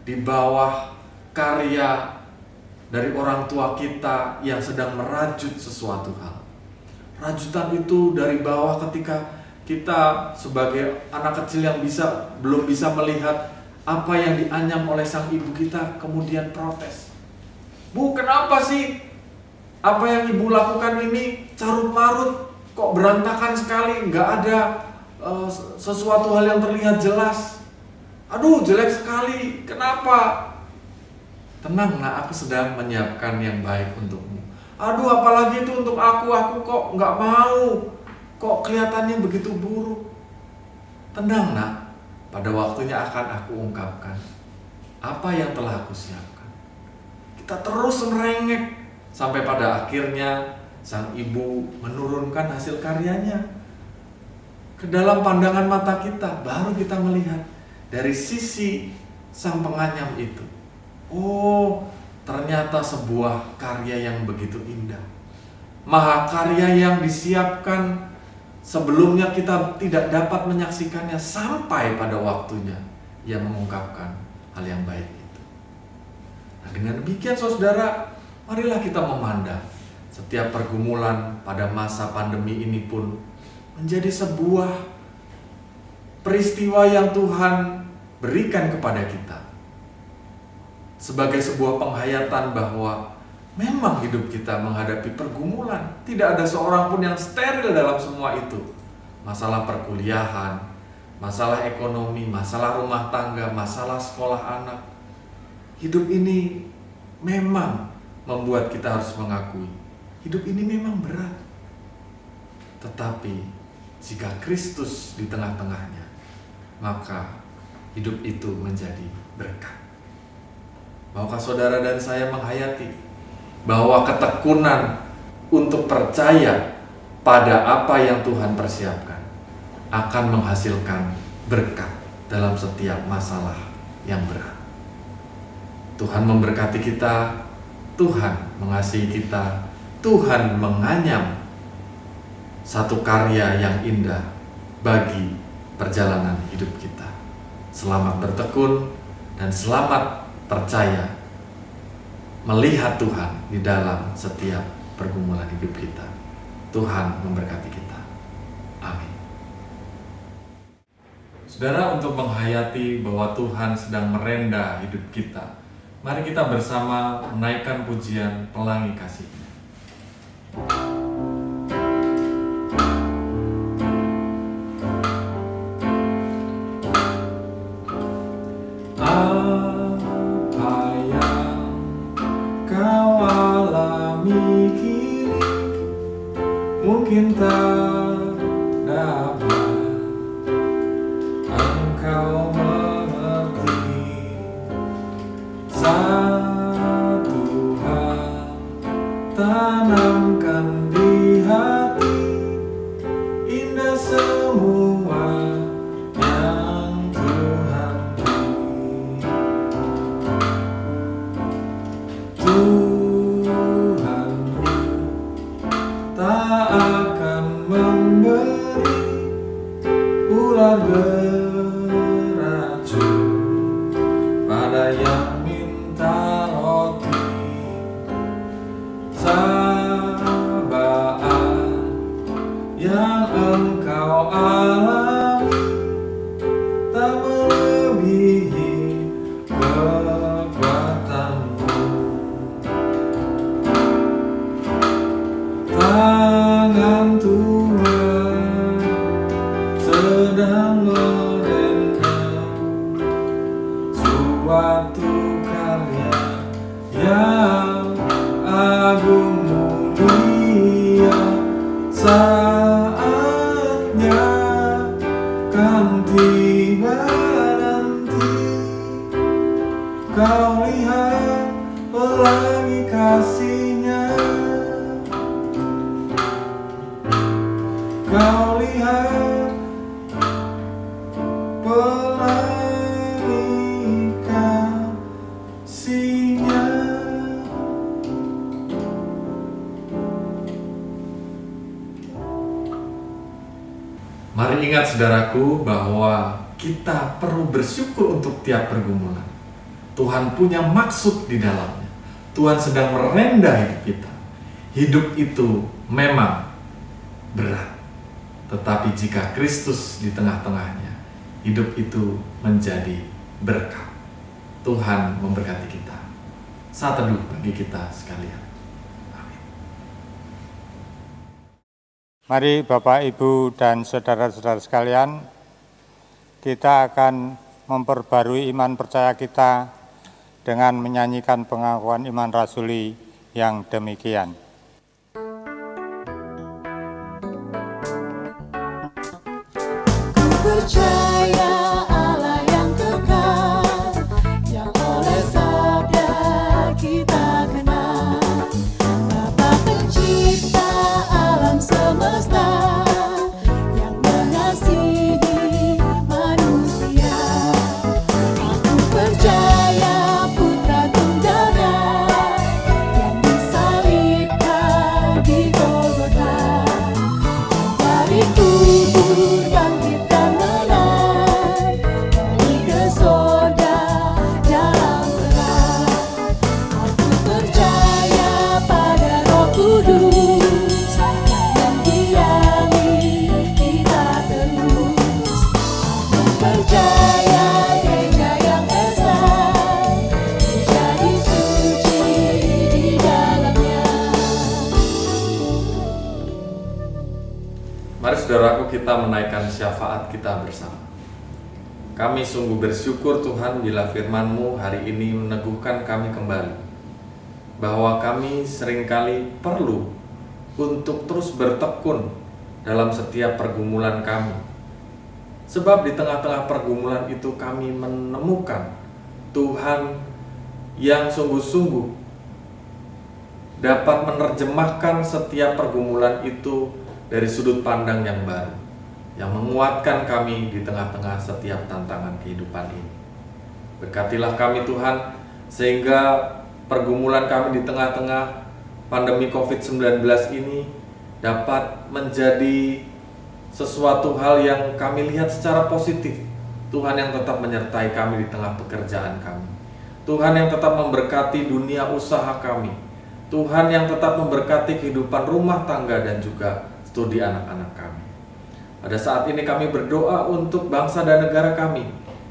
di bawah karya dari orang tua kita yang sedang merajut sesuatu hal. Rajutan itu dari bawah ketika kita sebagai anak kecil yang belum bisa melihat apa yang dianyam oleh sang ibu kita, kemudian protes. Bu, kenapa sih apa yang ibu lakukan ini carut marut, kok berantakan sekali, nggak ada sesuatu hal yang terlihat jelas. Aduh, jelek sekali, kenapa? Tenang nak, aku sedang menyiapkan yang baik untukmu. Aduh, apalagi itu untuk aku kok nggak mau, kok kelihatannya begitu buruk. Tenang nak, pada waktunya akan aku ungkapkan apa yang telah aku siapkan. Kita terus merengek sampai pada akhirnya sang ibu menurunkan hasil karyanya ke dalam pandangan mata kita. Baru kita melihat dari sisi sang penganyam itu. Oh, ternyata sebuah karya yang begitu indah. Mahakarya yang disiapkan sebelumnya kita tidak dapat menyaksikannya, sampai pada waktunya ia mengungkapkan hal yang baik itu. Nah, dengan demikian saudara, marilah kita memandang setiap pergumulan pada masa pandemi ini pun menjadi sebuah peristiwa yang Tuhan berikan kepada kita sebagai sebuah penghayatan bahwa memang hidup kita menghadapi pergumulan. Tidak ada seorang pun yang steril dalam semua itu. Masalah perkuliahan, masalah ekonomi, masalah rumah tangga, masalah sekolah anak. Hidup ini memang membuat kita harus mengakui, hidup ini memang berat. Tetapi jika Kristus di tengah-tengahnya, maka hidup itu menjadi berkat. Maukah saudara dan saya menghayati bahwa ketekunan untuk percaya pada apa yang Tuhan persiapkan akan menghasilkan berkat dalam setiap masalah yang berat. Tuhan memberkati kita, Tuhan mengasihi kita, Tuhan menganyam satu karya yang indah bagi perjalanan hidup kita. Selamat bertekun dan selamat percaya melihat Tuhan di dalam setiap pergumulan hidup kita. Tuhan memberkati kita. Amin. Saudara, untuk menghayati bahwa Tuhan sedang merenda hidup kita, mari kita bersama menaikkan pujian Pelangi Kasih. Mungkin tak dapat engkau mengerti. Satu hal tanamkan di hati, indah semua yang Tuhan beri. Tuhanku tak akan memberi ular beracun pada yang minta roti. Cobaan yang engkau alami tak melebihi kekuatanmu. Tangan Tuhan sedang merendam suatu tiba nanti, kau lihat pelangi kasih-Nya, kau lihat pelangi kasih-Nya. Mari ingat saudaraku bahwa kita perlu bersyukur untuk tiap pergumulan. Tuhan punya maksud di dalamnya. Tuhan sedang merendah hidup kita. Hidup itu memang berat. Tetapi jika Kristus di tengah-tengahnya, hidup itu menjadi berkat. Tuhan memberkati kita. Saat teduh bagi kita sekalian. Mari Bapak, Ibu, dan saudara-saudara sekalian, kita akan memperbarui iman percaya kita dengan menyanyikan pengakuan iman rasuli yang demikian. Ku percaya Allah yang kekal, yang oleh sabda kita kenal, Bapa pencipta alam semesta, yang mengasihi manusia. Aku percaya Putra Tunggalnya yang disalibkan di Golgota, dari kubur bangkit dan menang, naik ke sorga dalam terang. Aku percaya pada Roh Kudus yang mendiami kita terus. Aku percaya Gereja yang esa, menjadi suci di dalamnya. Mari saudaraku, kita menaikkan syafaat kita bersama. Kami sungguh bersyukur Tuhan bila firman-Mu hari ini meneguhkan kami kembali bahwa kami seringkali perlu untuk terus bertekun dalam setiap pergumulan kami. Sebab di tengah-tengah pergumulan itu kami menemukan Tuhan yang sungguh-sungguh dapat menerjemahkan setiap pergumulan itu dari sudut pandang yang baru, yang menguatkan kami di tengah-tengah setiap tantangan kehidupan ini. Berkatilah kami Tuhan, sehingga pergumulan kami di tengah-tengah pandemi COVID-19 ini dapat menjadi sesuatu hal yang kami lihat secara positif. Tuhan yang tetap menyertai kami di tengah pekerjaan kami. Tuhan yang tetap memberkati dunia usaha kami. Tuhan yang tetap memberkati kehidupan rumah tangga dan juga studi anak-anak kami. Pada saat ini kami berdoa untuk bangsa dan negara kami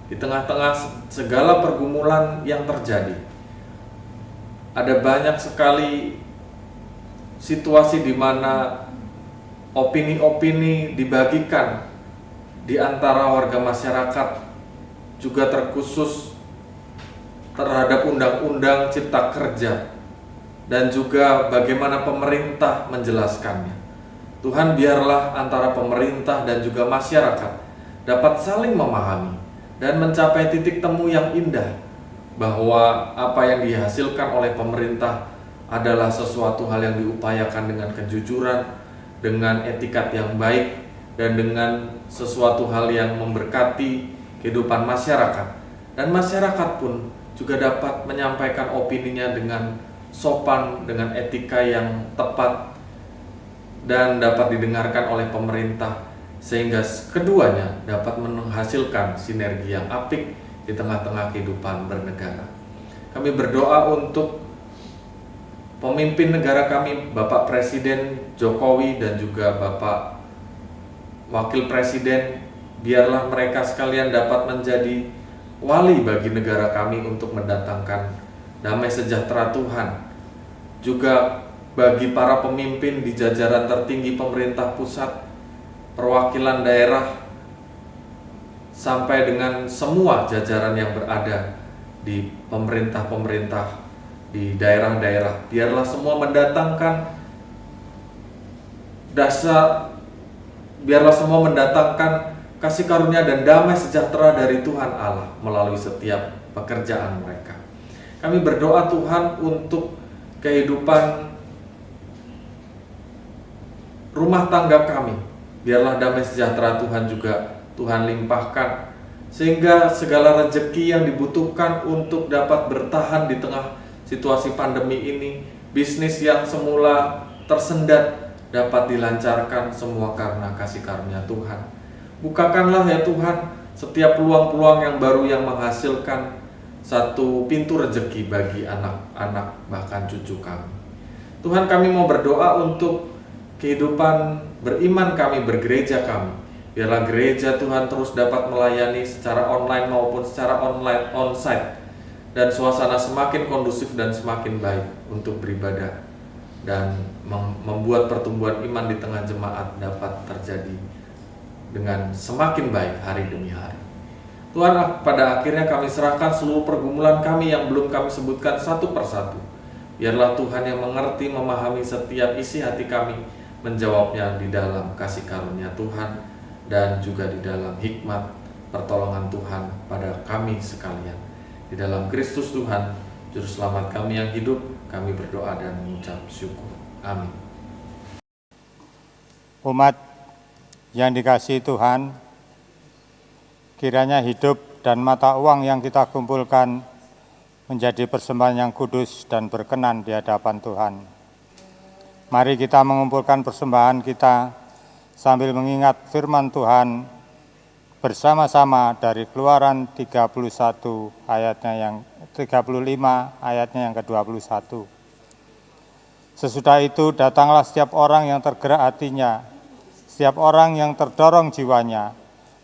di tengah-tengah segala pergumulan yang terjadi. Ada banyak sekali situasi di mana opini-opini dibagikan di antara warga masyarakat, juga terkhusus terhadap undang-undang cipta kerja dan juga bagaimana pemerintah menjelaskannya. Tuhan, biarlah antara pemerintah dan juga masyarakat dapat saling memahami dan mencapai titik temu yang indah, bahwa apa yang dihasilkan oleh pemerintah adalah sesuatu hal yang diupayakan dengan kejujuran, dengan etikat yang baik, dan dengan sesuatu hal yang memberkati kehidupan masyarakat. Dan masyarakat pun juga dapat menyampaikan opininya dengan sopan, dengan etika yang tepat, dan dapat didengarkan oleh pemerintah, sehingga keduanya dapat menghasilkan sinergi yang apik di tengah-tengah kehidupan bernegara. Kami berdoa untuk pemimpin negara kami, Bapak Presiden Jokowi dan juga Bapak Wakil Presiden. Biarlah mereka sekalian dapat menjadi wali bagi negara kami untuk mendatangkan damai sejahtera Tuhan. Juga bagi para pemimpin di jajaran tertinggi pemerintah pusat, perwakilan daerah, sampai dengan semua jajaran yang berada di pemerintah-pemerintah di daerah-daerah. Biarlah semua mendatangkan biarlah semua mendatangkan kasih karunia dan damai sejahtera dari Tuhan Allah melalui setiap pekerjaan mereka. Kami berdoa Tuhan untuk kehidupan rumah tangga kami. Biarlah damai sejahtera Tuhan juga Tuhan limpahkan, sehingga segala rezeki yang dibutuhkan untuk dapat bertahan di tengah situasi pandemi ini, bisnis yang semula tersendat dapat dilancarkan semua karena kasih karunia Tuhan. Bukakanlah ya Tuhan setiap peluang-peluang yang baru yang menghasilkan satu pintu rezeki bagi anak-anak bahkan cucu kami. Tuhan, kami mau berdoa untuk kehidupan beriman kami, bergereja kami. Biarlah gereja Tuhan terus dapat melayani secara online maupun secara online onsite, dan suasana semakin kondusif dan semakin baik untuk beribadah dan membuat pertumbuhan iman di tengah jemaat dapat terjadi dengan semakin baik hari demi hari. Tuhan, pada akhirnya kami serahkan seluruh pergumulan kami yang belum kami sebutkan satu persatu. Biarlah Tuhan yang mengerti, memahami setiap isi hati kami, menjawabnya di dalam kasih karunia Tuhan dan juga di dalam hikmat pertolongan Tuhan pada kami sekalian. Di dalam Kristus Tuhan, Juru Selamat kami yang hidup, kami berdoa dan mengucap syukur. Amin. Umat yang dikasihi Tuhan, kiranya hidup dan mata uang yang kita kumpulkan menjadi persembahan yang kudus dan berkenan di hadapan Tuhan. Mari kita mengumpulkan persembahan kita sambil mengingat firman Tuhan bersama-sama dari Keluaran 35 ayatnya yang ke-21. Sesudah itu datanglah setiap orang yang tergerak hatinya, setiap orang yang terdorong jiwanya,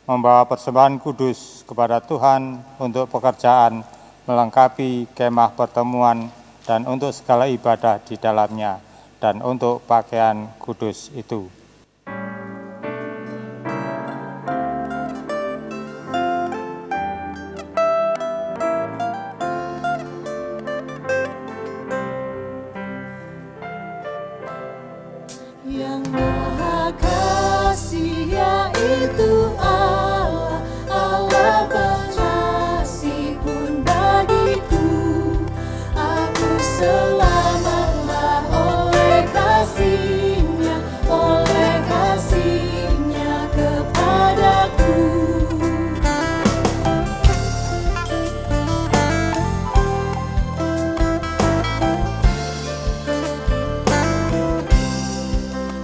membawa persembahan kudus kepada Tuhan untuk pekerjaan melengkapi kemah pertemuan dan untuk segala ibadah di dalamnya dan untuk pakaian kudus itu. Yang Maha Kasih yaitu Allah, Allah pengasih pun bagiku. Aku selamatlah oleh kasih-Nya kepadaku.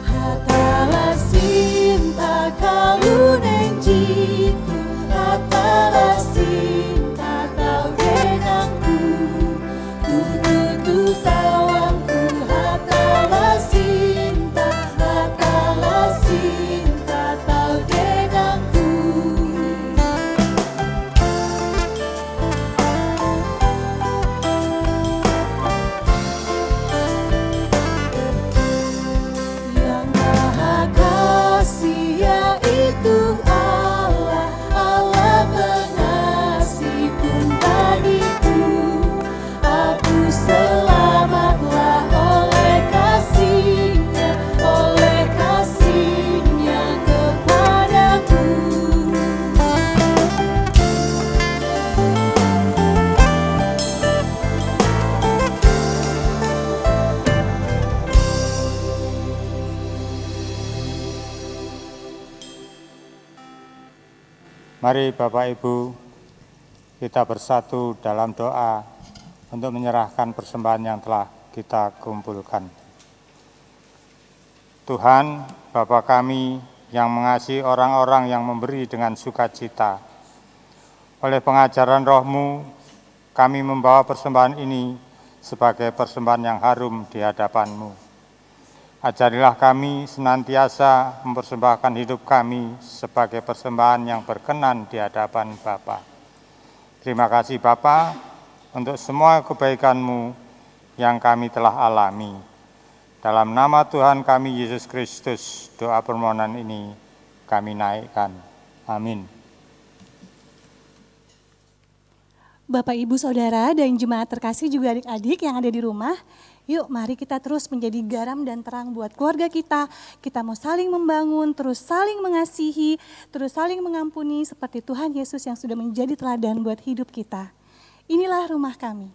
Hatalah sinta kaluneng jitu, hatalah sinta tau denangku, tutu sawangku. Hatalah sinta tau denangku. Yang Maha Kasih yaitu Allah, Allah pengasih pun bagiku. Aku selamatlah oleh kasih-Nya kepadaku. Mari Bapak Ibu, kita bersatu dalam doa untuk menyerahkan persembahan yang telah kita kumpulkan. Tuhan, Bapa kami yang mengasihi orang-orang yang memberi dengan sukacita. Oleh pengajaran Roh-Mu, kami membawa persembahan ini sebagai persembahan yang harum di hadapan-Mu. Ajarilah kami senantiasa mempersembahkan hidup kami sebagai persembahan yang berkenan di hadapan Bapa. Terima kasih Bapa untuk semua kebaikan-Mu yang kami telah alami. Dalam nama Tuhan kami Yesus Kristus, doa permohonan ini kami naikkan. Amin. Bapak, Ibu, Saudara, dan jemaat terkasih juga adik-adik yang ada di rumah, Yuk mari kita terus menjadi garam dan terang buat keluarga kita. Kita mau saling membangun, terus saling mengasihi, terus saling mengampuni seperti Tuhan Yesus yang sudah menjadi teladan buat hidup kita. Inilah rumah kami.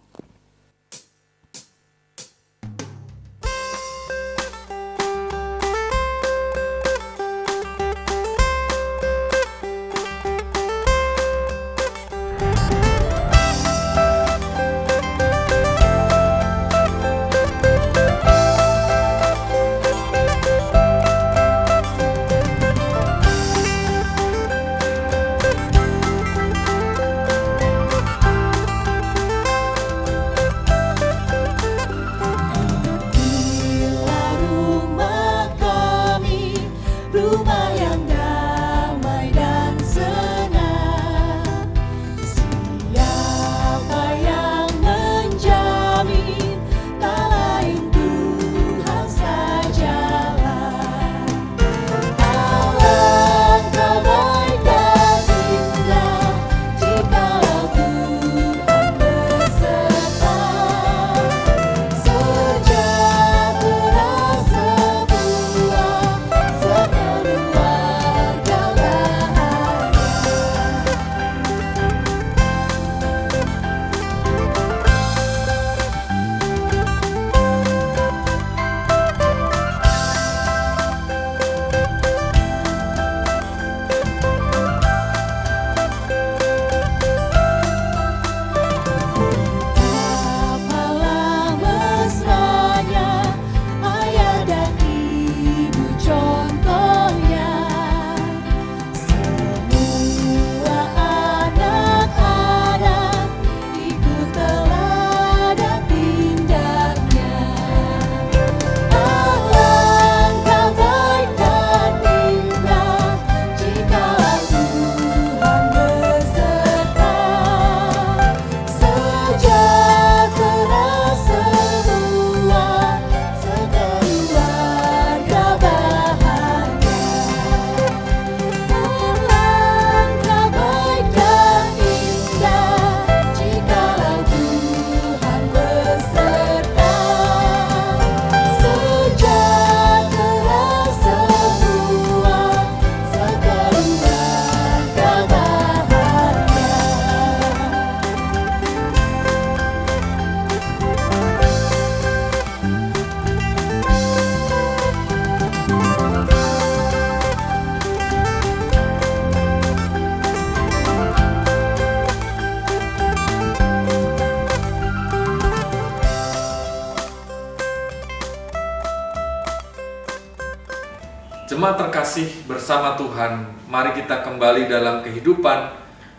Jemaat terkasih, bersama Tuhan, mari kita kembali dalam kehidupan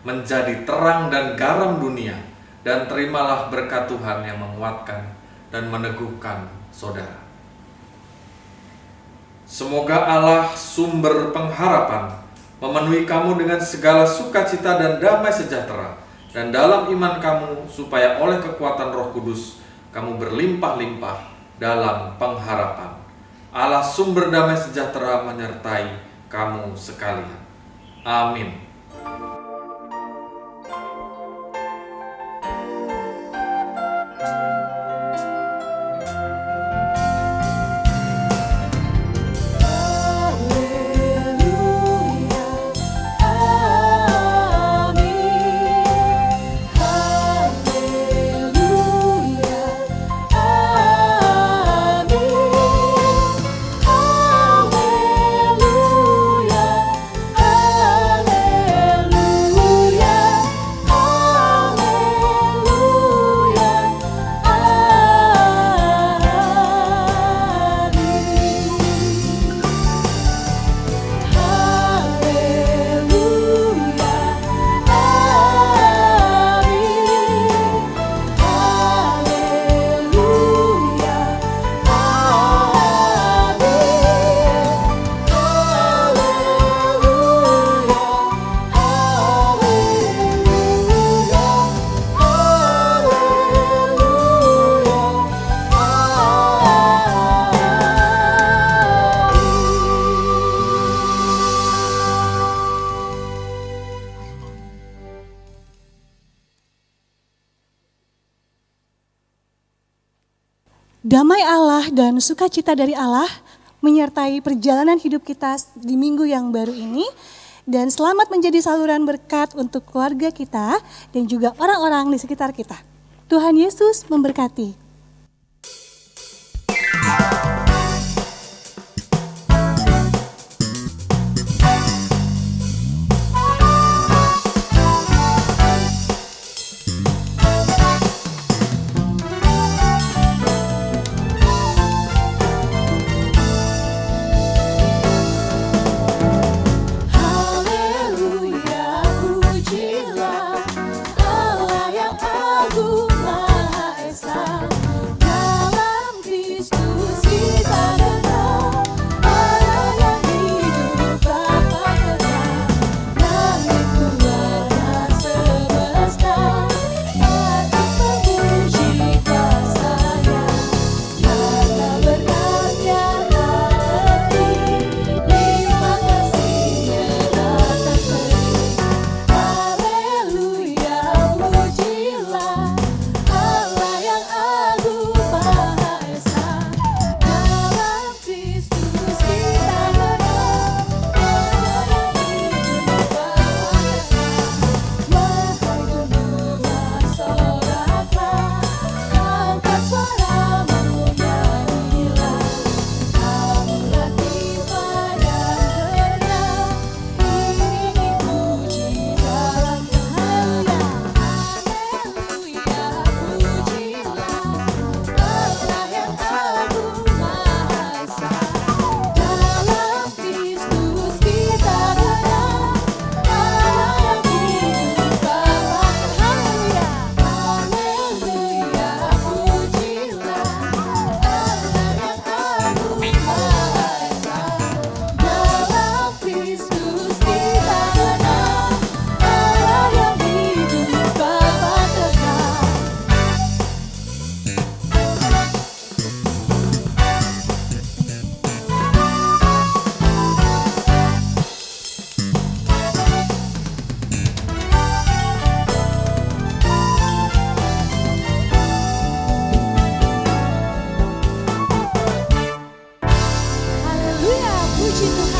menjadi terang dan garam dunia, dan terimalah berkat Tuhan yang menguatkan dan meneguhkan saudara. Semoga Allah sumber pengharapan memenuhi kamu dengan segala sukacita dan damai sejahtera, dan dalam iman kamu supaya oleh kekuatan Roh Kudus kamu berlimpah-limpah dalam pengharapan. Allah sumber damai sejahtera menyertai kamu sekalian. Amin. Haleluya, damai Allah dan sukacita dari Allah menyertai perjalanan hidup kita di minggu yang baru ini. Dan selamat menjadi saluran berkat untuk keluarga kita dan juga orang-orang di sekitar kita. Tuhan Yesus memberkati. Haleluya, pujilah Allah yang agung Maha Esa. Dalam Kristus kita dengar Allah yang hidup Bapa kekal. Langit keluarga semesta patut memuji kasih-Nya. Karena berkatnya hati, limpah kasih-Nya datang kering. Haleluya, pujilah Allah yang agung Maha Esa. Dalam Kristus kita dengar Allah yang hidup Bapa kekal. Wahai dunia, soraklah, angkat suaramu nyanyilah. Kamulah tiba dan tenang, iringi puji dalam bahaya. Haleluya, pujilah Allah yang agung Maha Esa. Dalam Kristus kita dengar Allah yang hidup Bapa. Haleluya, haleluya, pujilah Allah yang agung Maha Esa. Dalam Kristus kita dengar Allah yang hidup Bapa kekal. Haleluya, puji Tuhan.